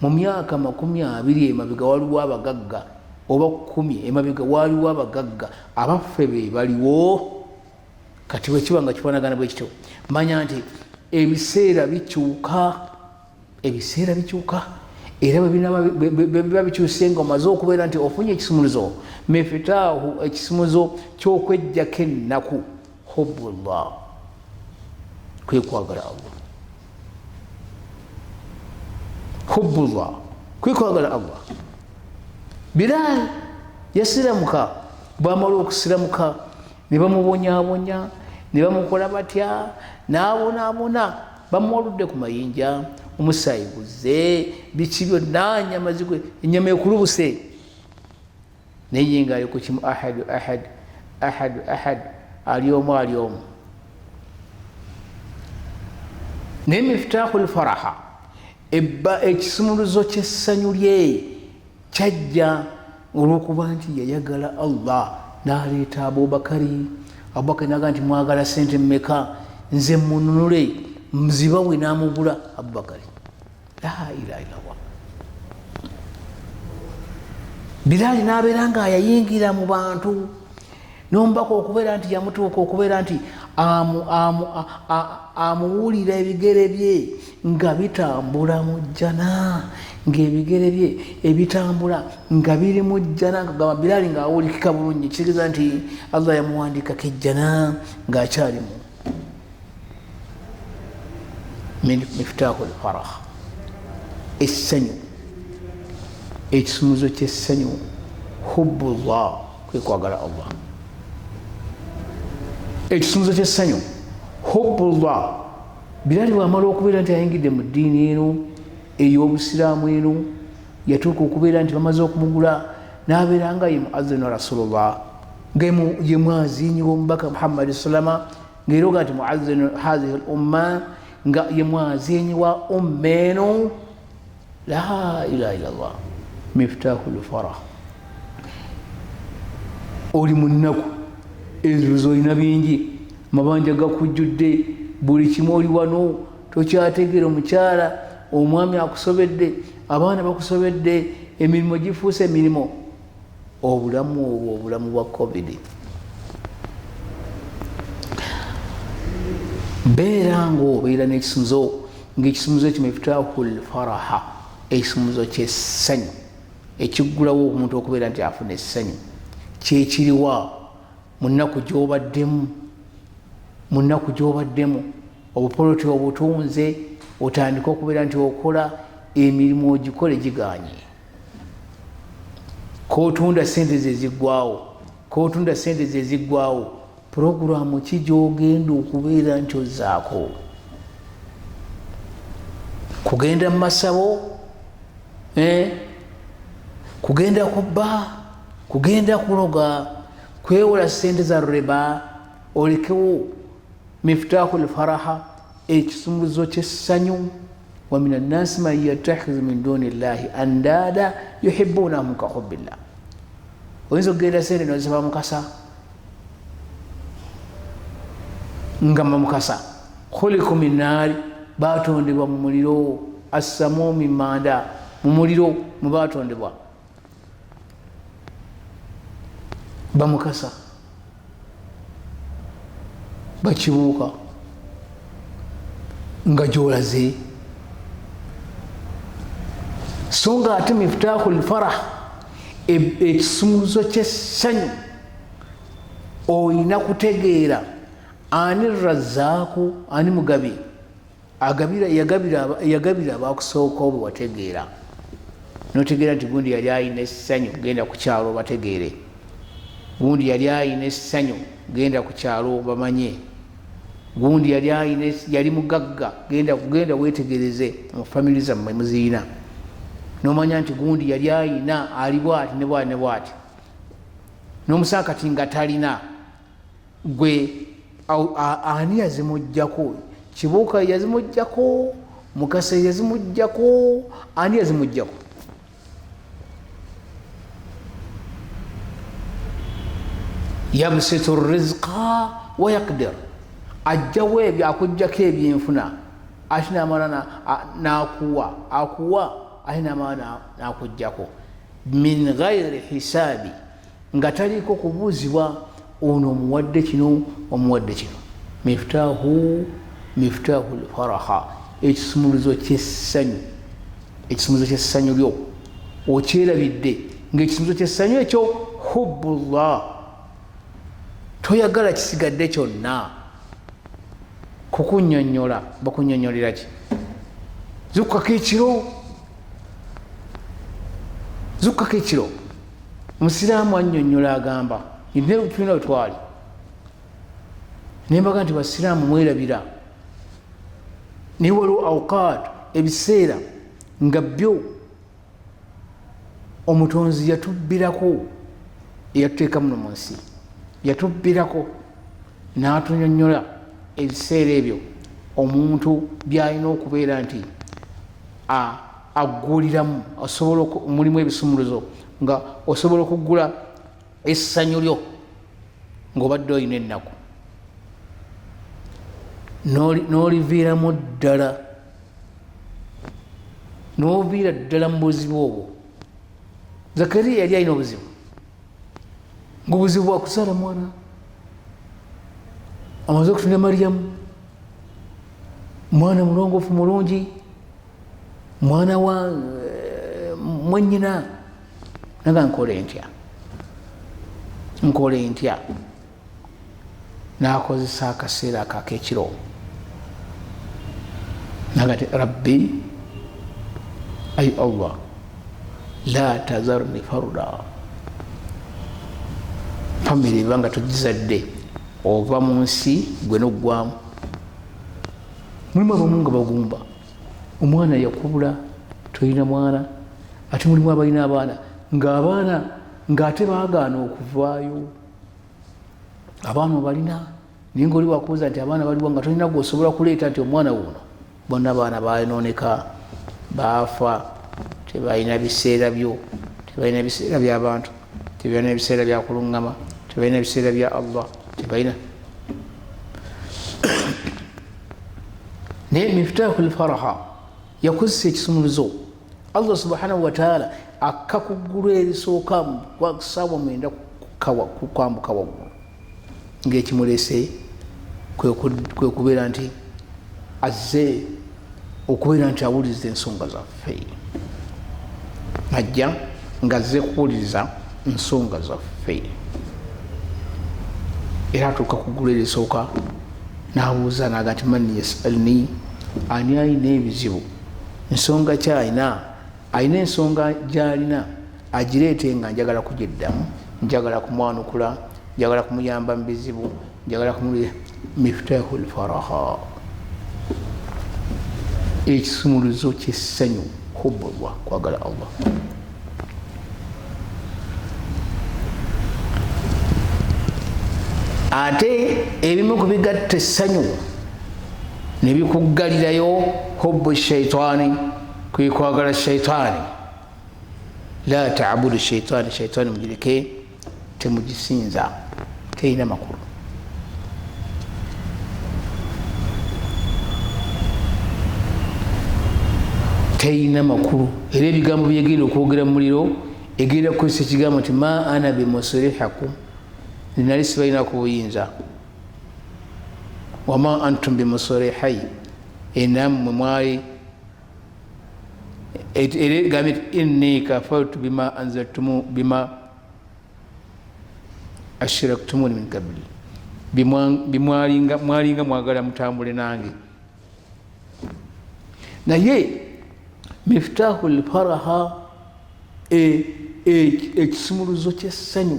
Speaker 1: mu myaka 20 emabega waliwo abagagga oba 10 emabega waliwo abagagga abaffe be baliwo kati bwekiba nga kifaanagana bwe kityo manya nti ebiseera bikyuka era bwebiba bikyuse nga omaze okubeera nti ofunye ekisumuluzo mefitaahu ekisumuluzo kyokwejjako ennaku hubbullah kwekwagala Allah hubbullah kwekwagala Allah Bilal yasiramuka bwamala okusiramuka ne bamubonyabonya ne bamukola batya n'abonaabona bamuwaludde ku mayinja omusaayi guze biki byonna nyama zigwe ennyama ekulubuse naye nga ali ku kimu ahad ali omu naye mifitaahu lfaraha ekisumuluzo ky'essanyu lye kyajja olw'okuba nti yayagala Allah n'aleeta Abubakari naga nti mwagala sente mmeka nze mununule mzibawe n'amugula Abubakari la ilaha illallah Bilali n'abeera nga yayingira mu bantu n'omubaka okubeera nti yamutuuka okubeera nti amuwulira ebigere bye nga bitambula mu jjana ng'ebigere bye ebitambula nga biri mu jjana ngagamba Bilali ng'awulikika bulungi kitegeeza nti Allah yamuwandikako ejjana ng'akyalimu miftaahu lfarah essanyu ekisumuzo ky'essanyu hubbullah kwekwagala Allah ekisumuzo ky'essanyu hubbullah Bilali bwamala okubeera nti ayingidde mu ddiini eno ey'obusiraamu eno yatuuka okubeera nti bamaze okumugula n'abeera nga ye muazzinu rasulullah nga ye mwazinyi w'omubaka Muhammad sallama ng'era oga nti muazzinu hazihi l umma nga ye mwazinyi wa umma eno la ilaha illallah miftahu lfarah oli mu nnaku ebibuzo olina bingi mabanja gakujjudde buli kimu oli wano tokyategeera omukyala omwami akusobedde abaana bakusobedde emirimu gifuuse emirimu obulamu obwo obulamu bwa covid beera ng'obeera n'ekisumuzo ng'ekisumuzo ekyo miftahu lfaraha ekisumuzo ky'essanyu ekiggulawo omuntu okubeera nti afuna essanyu kyekiriwa mu nnaku gy'obaddemu obupoloti obutunze otandika okubeera nti okola emirimu ogikole giganye kotunda sente zeziggwawo puroguramu ki gy'ogenda okubeera nti ozaako kugenda mu masabo kugenda kubba kugenda kuloga kwewola sente za riba olekewo miftahu lfaraha ekisumuluzo ky'essanyu wa min annasi man yattakhidhu min duni llahi andada yuhibbunahum ka hubbillah oyinza okugenda sente noziba mukasa nga mukasa khuliku min naari batondebwa mu muliro assamumi manda mu muliro mu batondebwa bamukasa bakibuuka nga gyolaze so nga ate miftahu lfarah ekisumuluzo ky'essanyu oyina kutegeera ani razaaku ani mugabi yagabira abakusooka obwe wategeera notegeera nti gundi yali ayina essanyu genda ku kyalo bategeere, gundi yali ayina essanyu genda ku kyalo bamanye, gundi yali mugagga genda wetegereze mu famiri zammwe muziina, nomanya nti gundi yali ayina ali bwati ne bwati ne bwati, n'omusaakati nga talina, gwe ani yazimujjako? Kibuuka yazimujjako? Mukasa yazimujjako? Ani yazimujjako? yabsitu rizqa wa yaqdir, ajjawo ebyo akujjako ebyenfuna ate namala akuwa ate namala nakujjako min ghairi hisaabi, nga taliko kubuuzibwa ono omuwadde kino omuwadde kino. Miftaahu lfaraha, ekisumuluzo kyessanyu, ekisumuluzo kyessanyu lyo okyerabidde ngaekisumuluzo kyessanyu ekyo hubbullah, toyagala kisigadde kyonna. Kukunyonnyola bakunyonnyolera ki? Zukkako ekiro omusiraamu annyonnyola agamba tulina wetwali nembaga nti basiraamu mwerabira, naye waliwo awqaat, ebiseera nga byo omutonzi yatubbirako, eyatuteeka muno mu nsi yatubbirako n'atunyonnyola ebiseera ebyo omuntu byalina okubeera nti agguliramu, mulimu ebisumuluzo nga osobola okuggula essanyu lyo ng'obadde olina ennaku n'oliviiramu ddala, n'oviira ddala mu buzibu obwo. Zakariya yali alina obuzibu, ng'obuzibu bwakuzaala mwana, amaze okutunda Maryamu, mwana mulongoofu mulungi, mwana wa mwennyina, naga nkole ntya? N'akozesa akaseera ak'ekiro naga nti rabbi ay Allah la tazarni farda, famire ebanga togizadde ova mu nsi gwe n'oggwamu. Mulimu abamu nga bagumba, omwana yakubula tolina mwana, ate mulimu abalina abaana ng'ate baagaana okuvaayo. Abaana obalina naye ngaoli wakubuuza nti abaana baliwo nga tolina gweosobola kuleeta nti omwana wuno. Bonna abaana bayonooneka, baafa, tebalina biseera byo, tebalina biseera by'abantu, tebalina biseera bya kuluŋŋama, tebalina biseera bya Allah, tebalina. Naye miftaahu lfaraha yakozesa ekisumuluzo. Allah subhanahu wa taala akakuggulu erisooka ssaawa 9 kukwambuka waggulu, ng'ekimuleese kwe kubeera nti azze okubeera nti awuliriza ensonga zaffe, ajja ng'azze kuwuliriza ensonga zaffe. Era atuuka ku ggulu erisooka n'abuuza naga nti man yasalni, ani alina ebizibu, ensonga kyalina, alina ensonga gy'alina agireete nga njagala kugiddamu, njagala kumwanukula, njagala kumuyamba mu bizibu, njagala kumuli. Miftaahu lfaraha, ekisumuluzo kyessanyu, hubbullah, kwagala Allah. Ate ebimu ku bigatta essanyu ne bikuggalirayo hubbu shaitaani, kwe kwagala shaitaani. La taabudu shaitaani, shaitaani mugireke, temugisinza, terina makulu. Terina makulu. Era ebigambo byegenda okwogera mu muliro, egenda kukozesa ekigambo nti ma ana bimusrihakum, nali sibalina ku buyinza, wama antum bimusrihai, enammwe mwali. Era egambe nti inni kafartu bima anzaltumu bima ashraktumuni min qabli, mwalinga mwagala mutambule nange. Naye miftaahu lfaraha ekisumuluzo ky'essanyu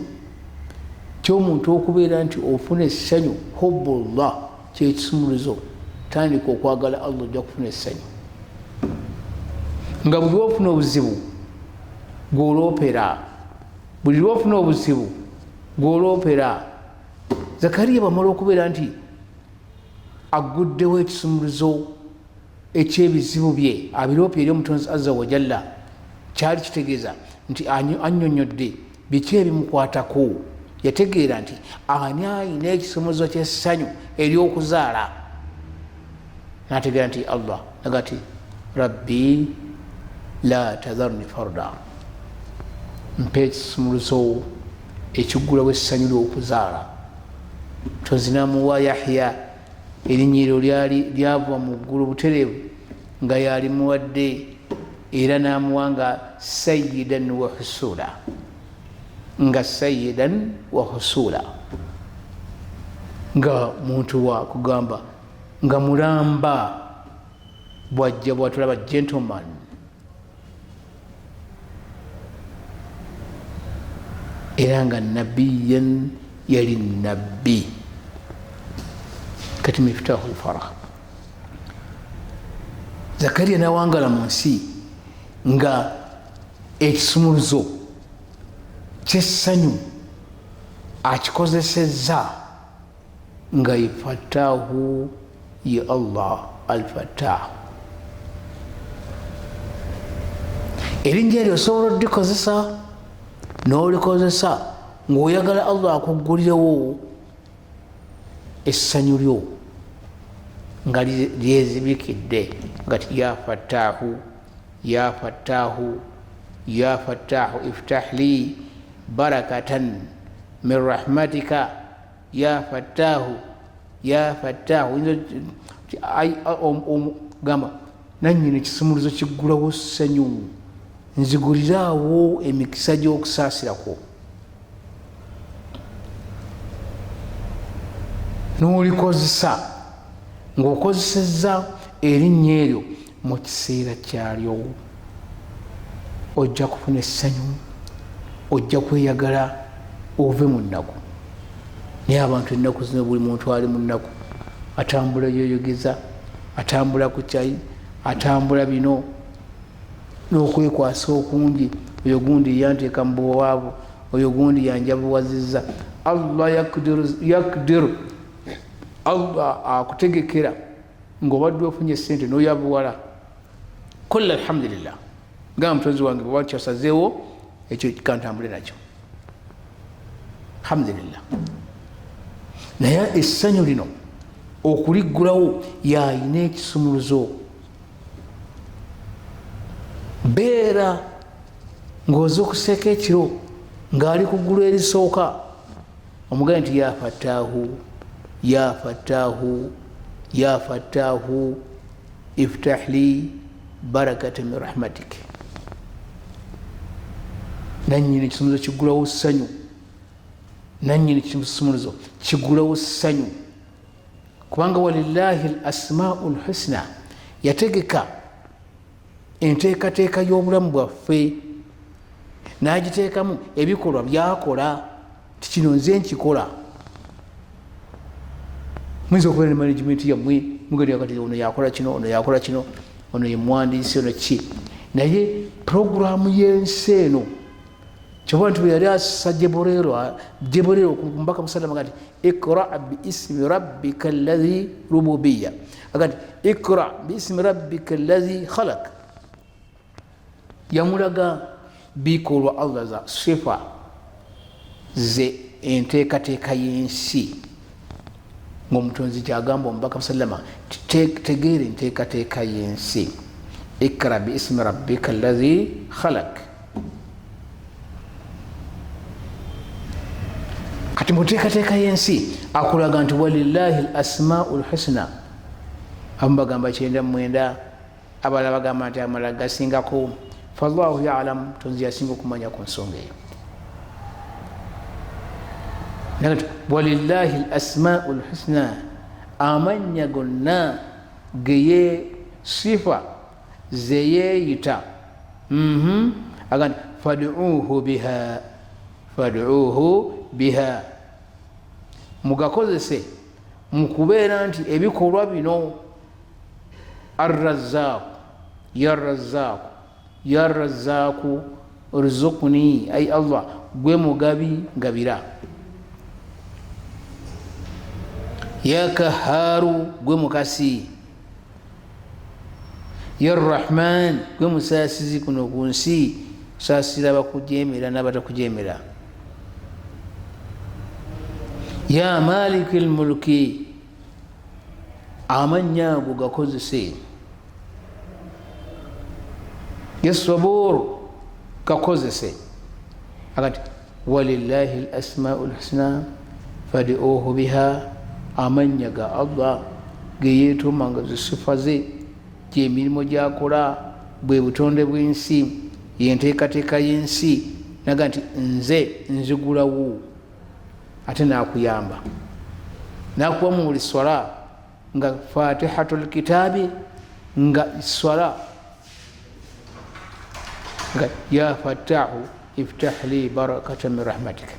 Speaker 1: ky'omuntu okubeera nti ofuna essanyu hubbullah kyekisumuluzo tandika okwagala Allah ojja kufuna essanyu nga buli lwofuna obuzibu gw'oloopera buli lwofuna obuzibu gw'oloopera Zakariya bwamala okubeera nti aguddewo ekisumuluzo ekyebizibu bye abiroopye eri omutonzi azza wa jalla kyali kitegeeza nti annyonnyodde biki ebimukwatako yategeera nti ani ayina ekisumuluzo ky'essanyu ery'okuzaala n'ategeera nti Allah nagati rabbi la tadharni farda mpa ekisumuluzo ekiggulawo essanyu ly'okuzaala mutonzi n'amuwa Yahya erinnya eryo lyava mu ggulu butereevu nga yalimuwadde era n'amuwa nga sayyidan wa husula nga muntu wa kugamba nga mulamba bwajja bwatulaba gentleman era nga nabiyan yali nabbi kati miftahu lfarah Zakariya n'awangala mu nsi nga ekisumuluzo ky'essanyu akikozesezza nga ifattahu ye Allah alfattahu erinnya eryo osobola oddikozesa n'olikozesa ng'oyagala Allah akuggulirewo essanyu lyo nga lyezibikidde nga ti ya fattahu iftah li barakatan min rahmatika ya fattahu gamba nannyini ekisumuluzo kiggulawo ssanyu nziguliraawo emikisa gy'okusaasirako n'olikozesa ng'okozesezza erinnya eryo mu kiseera kyalyo ojja kufuna essanyu ojja kweyagala ove mu nnaku naye abantu ennaku zino buli muntu ali mu nnaku atambula yoyogeza atambula ku kyayi atambula bino n'okwekwasa okungi oyo gundi yanteeka mu buwaavu oyo gundi yanjabuwazizza Allah yakdiru Allah akutegekera ng'obadde ofunye essente n'oyabuwala kulla alhamdulillah nga mutonzi wange bwe wakyasazeewo ekyo kantambule nakyo alhamdulillah naye essanyu lino okuliggulawo yayina ekisumuluzo beera ng'oza okuseeka ekiro ng'ali ku ggulu erisooka omugaye nti ya fattahu iftah li barakata min rahmatik nannyini ekisumuluzo kiggulawo ssanyu nannyini ekisumuluzo kiggulawo ssanyu kubanga walillahi al asmau lhusna yategeka enteekateeka y'obulamu bwaffe n'agiteekamu ebikolwa byakola tikino nze nkikola muyinza okubeera ne management yammwe mugeri akati ono yakola kino ono yakola kino ono ye muwandiisi ono ki naye puroguramu y'ensi eno kyoba nti bwe yali assa jeborero kumubaka musalama kati ikra biismi rabbika allazi rububiya akati ikra biismi rabbika allazi khalaq yamulaga bikolwa Allah za sifa ze enteekateeka y'ensi ng'omutonzi kyagamba omubaka musallama tegeera enteekateeka y'ensi ikra biismi rabbika allazi khalaq kati muteekateeka y'ensi akulaga nti walillahi al asmau lhusna abamu bagamba 99 abalala bagamba nti amala gasingako fallahu yaalamu tonzi yasinga okumanya ku nsonga eyo nagati walillahi al asmau lhusna amannya gonna geye sifa zeyeeyita agandi fad'uuhu biha mugakozese mukubeera nti ebikolwa bino ya razzaaku rzuqni ay Allah gwe mugabi ngabira, ya kahaaru gwe mukasi, ya rahman gwe musaasizi kuno ku nsi saasira abakujemera n'abatakujemera, ya maliki lmulki amannya ago gakozese, ya sabur gakozese agati walillahi alasmaul husna fad'uuhu biha amannya ga Allah ge yeetuma nga zisifa ze gy'emirimu gy'akola bwe butonde bw'ensi yenteekateeka y'ensi naga nti nze nzigulawo ate nakuyamba nakuba mu buli swala nga fatihatul kitaabi nga swala nga ya fattahu iftah li barakatan min rahmatika.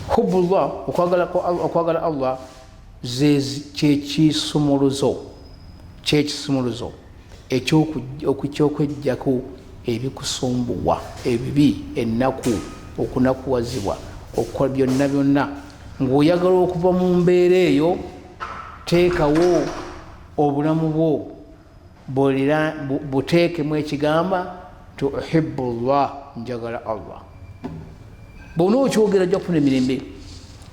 Speaker 1: Hubbullah okwagala Allah kyekisumuluzo ekyokwejjako ebikusumbuwa ebibi ennaku okunakuwazibwa okukola byonna byonna ng'oyagala okuva mu mbeera eyo teekawo obulamu bwo buteekemu ekigamba tuhibbullah njagala Allah. Bw'ona okyogera ojja kufuna emirembe,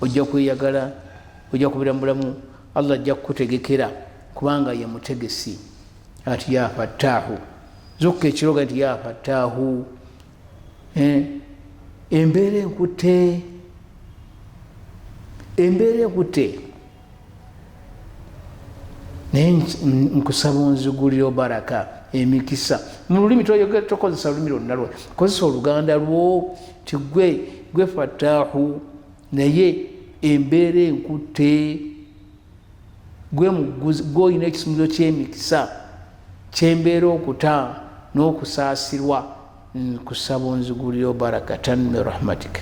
Speaker 1: ojja kweyagala, ojja kubeera mu bulamu, Allah ajja kukutegekera kubanga ye mutegesi. Ati ya fattaahu zokka ekiroga nti ya fattaahu embeera ekutte naye nkusaba onzigulira baraka emikisa. Mu lulimi tokozesa lulimi lwonna lwo, kozesa oluganda lwo ti gwe fattaahu naye embeera enkutte gweolina ekisumuluzo ky'emikisa kyembeera okuta n'okusaasirwa. Nkusaba onzigulira barakatan min rahmatika.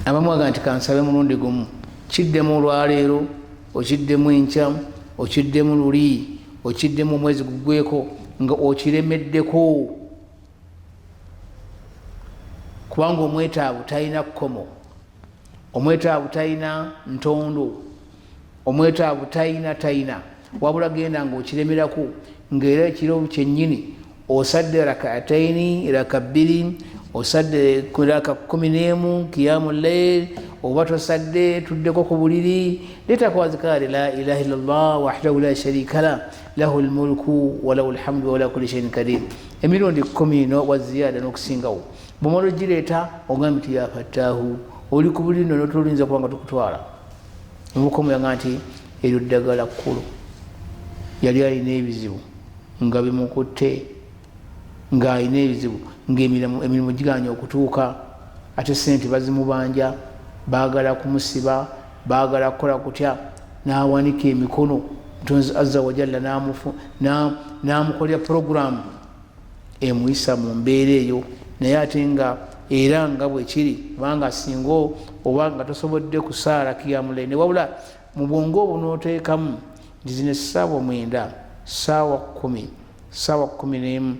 Speaker 1: Abamu aga nti kansabe mulundi gumu, kiddemu olwaleero, okiddemu enkya, okiddemu luli, okiddemu omwezi gugweko nga okiremeddeko, kubanga omwetaavu talina kkomo, omwetaavu talina ntondo, omwetaavu talina wabula genda ng'okiremerako ng'era ekiro kyennyini osadde rakaataini raka bbiri, osadde raka 11 kiyamu layl, oba tosadde tuddeko ku buliri leetako azikaari la ilaha illallah wahdahu la sharika la lahu lmulku walahu lhamdu wala kulli shayin kadir, emirundi 10 wa ziyaada n'okusingawo. bw'omala ogireeta ogambye ti ya fattaahu, oli ku buliri nono tolinza kuba nga tukutwala. Omukomu yanga nti eryo ddagala kkulu, yali alina ebizibu nga bimukutte, ng'alina ebizibu ng'emirimu giganya okutuuka, ate sente bazimubanja, baagala kumusiba, baagala kukola kutya, n'awanika emikono, Mutonzi azza wa jalla n'amukolera puroguramu emuyisa mu mbeera eyo. Naye ate nga era nga bwe kiri, kubanga singa oba nga tosobodde kusaala kiyamulaine, wabula mu bwongo obwo n'oteekamu nti zino essaawa 9 ssaawa 10 ssaawa 11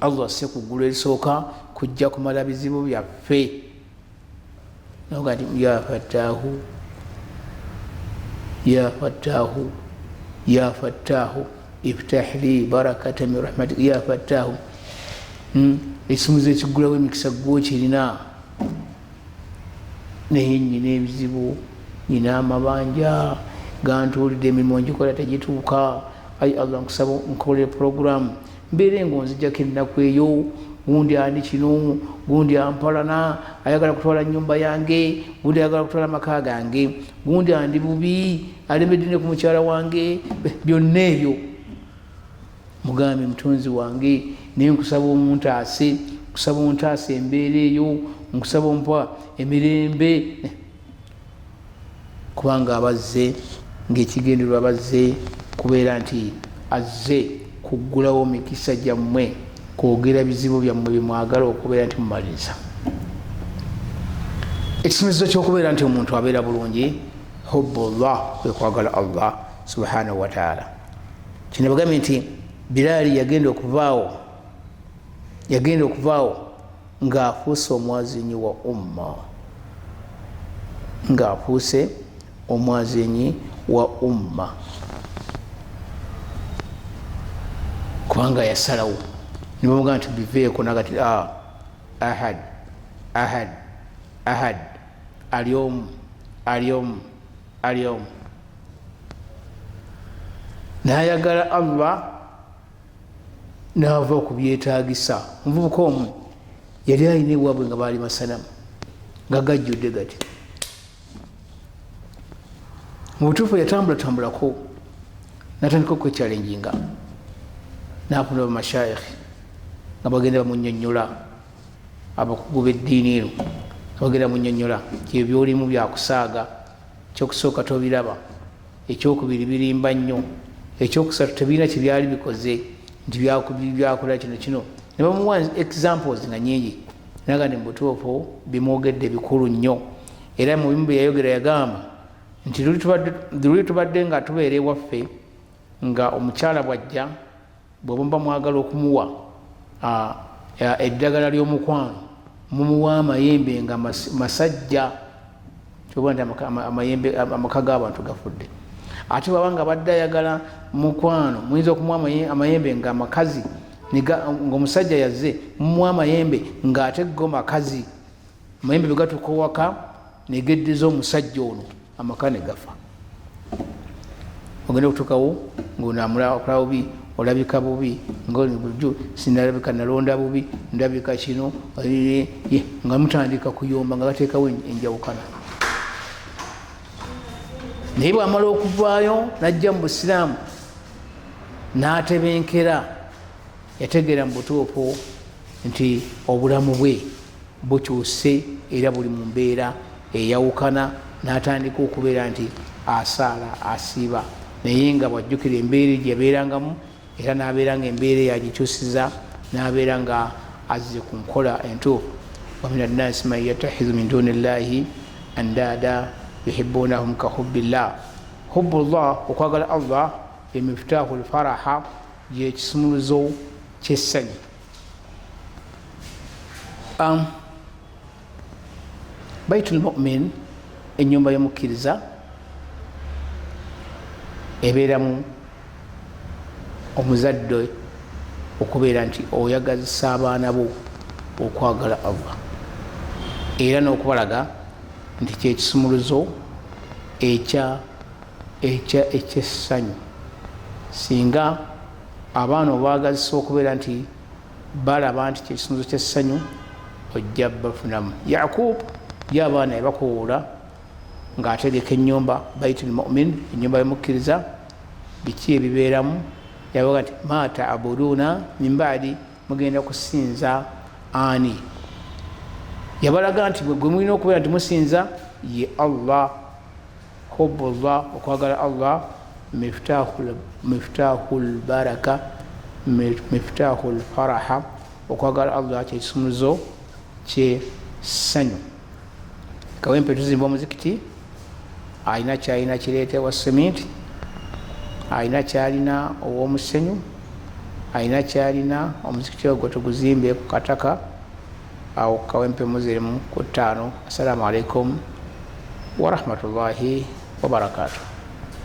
Speaker 1: Allah asse ku ggulu erisooka kujja kumala bizibu byaffe. Noga nti ya fattaahu ya fattaahu ya fattaahu iftah li barakata min rahmatika ya fattaahu. Ekisumuzo ekigulawo emikisa gwokirina, naye nyina ebizibu, nyina amabanja gantuulidde, emirimu ngikola tegituuka. Ayi Allah nkusaba nkolere puroguramu mbeere ng'onzijjako ennaku eyo, gundi ani kino, gundi ampalana ayagala kutwala nnyumba yange, gundi ayagala kutwala amaka gange, gundi andi bubi alemedde ne ku mukyala wange. Byonna ebyo mugambe Mutonzi wange, naye nkusaba omuntaase, nkusaba ontaase embeera eyo, nkusaba ompa emirembe, kubanga abazze ng'ekigendererwa abazze kubeera nti azze kuggulawo mikisa gyammwe kwogera bizibu byammwe byemwagala okubeera nti mumaliriza. Ekisumizo ky'okubeera nti omuntu abeera bulungi hubbullah, kwe kwagala Allah subhanahu wa ta'ala. Kino bagambye nti Bilaali yagenda okuvaawo ng'afuuse omwazinyi wa umma, ng'afuuse omwazinyi wa umma, kubanga yasalawo nibamuga nti biveeko nagati ahad ahad ahad alyomu nayagala Allah nava okubyetagisa. Omuvubuka omu yali alina ewaabwe nga baali masanamu nga gajjudde gati, mu butuufu yatambulatambulako natandika okwekyalenjinga, nafuna bamashayikhi nga bagenda bamunyonyola, abakugu b'eddiini eno nga bagenda bamunyonyola kyo byolimu byakusaaga. Ekyokusooka tobiraba, ekyokubiri birimba nnyo, ekyokusatu tebirina kyebyali bikoze nti byakola kino. Ne bamuwa examples nga nyingi naga ndi mubutuufu bimwogedde bikulu nnyo. Era mu bimu bye yayogera yagamba nti luli tubadde nga tubeera ewaffe nga omukyala bwajja bwemuba mwagala okumuwa eddagala ly'omukwano mumuwa amayembe nga masajja, kyoba nti amaka g'abantu gafudde. Ate bwabanga badde ayagala mukwano muyinza okumuwa amayembe nga makazi, ng'omusajja yazze mumuwa amayembe ng'ate go makazi. Amayembe begatuuka ewaka negeddeza omusajja ono, amaka ne gafa. Ogenda okutuukawo ng'onaamulakula bubi, olabika bubi, ngabulijjo sinalabika nalonda bubi, ndabika kino nga mutandika kuyomba nga bateekawo enjawukana. Naye bw'amala okuvaayo n'ajja mu Busiraamu n'atebenkera, yategeera mu butuufu nti obulamu bwe bukyuse era buli mu mbeera eyawukana, n'atandika okubeera nti asaala asiiba. Naye nga bwajjukira embeera gye yabeerangamu era n'abeera nga embeera yagikyusiza, n'abeera nga azze ku nkola entuufu. wa mina nnasi man yattakhidhu min duni llahi andada yuhibbunahum ka hubbillah. Hubbullah, okwagala Allah, ye miftaahu lfaraha, ye kisumuluzo ky'essanyu. Baitul mu'min, ennyumba y'omukkiriza, ebeeramu omuzadde okubeera nti oyagazisa abaana bo okwagala Allah, era n'okubalaga nti kyekisumuluzo ekyessanyu. Singa abaana obaagazisa okubeera nti balaba nti kyekisumuluzo ky'essanyu, ojja bafunamu. Yakubu ye abaana yabakowoola ng'ategeka ennyumba Baitul Mu'min, ennyumba y'omukkiriza, biki ebibeeramu. Yabaga nti ma ta'buduuna min ba'di, mugenda kusinza ani? Yabalaga nti gwe mulina okubeera nti musinza ye Allah. Hubbullah, okwagala Allah, miftahul baraka, miftahul faraha, okwagala Allah kyekisumuluzo ky'essanyu. Kawempe tuzimba omuzikiti, alina kyalina kireeta wa sementi, alina kyalina ow'omusenyu, alina kyalina omuzikiti ogwo tuguzimbe ku kataka awo Kawempe muzirimu ku 5. Assalamu alaikum wa rahmatullahi wa barakatuh.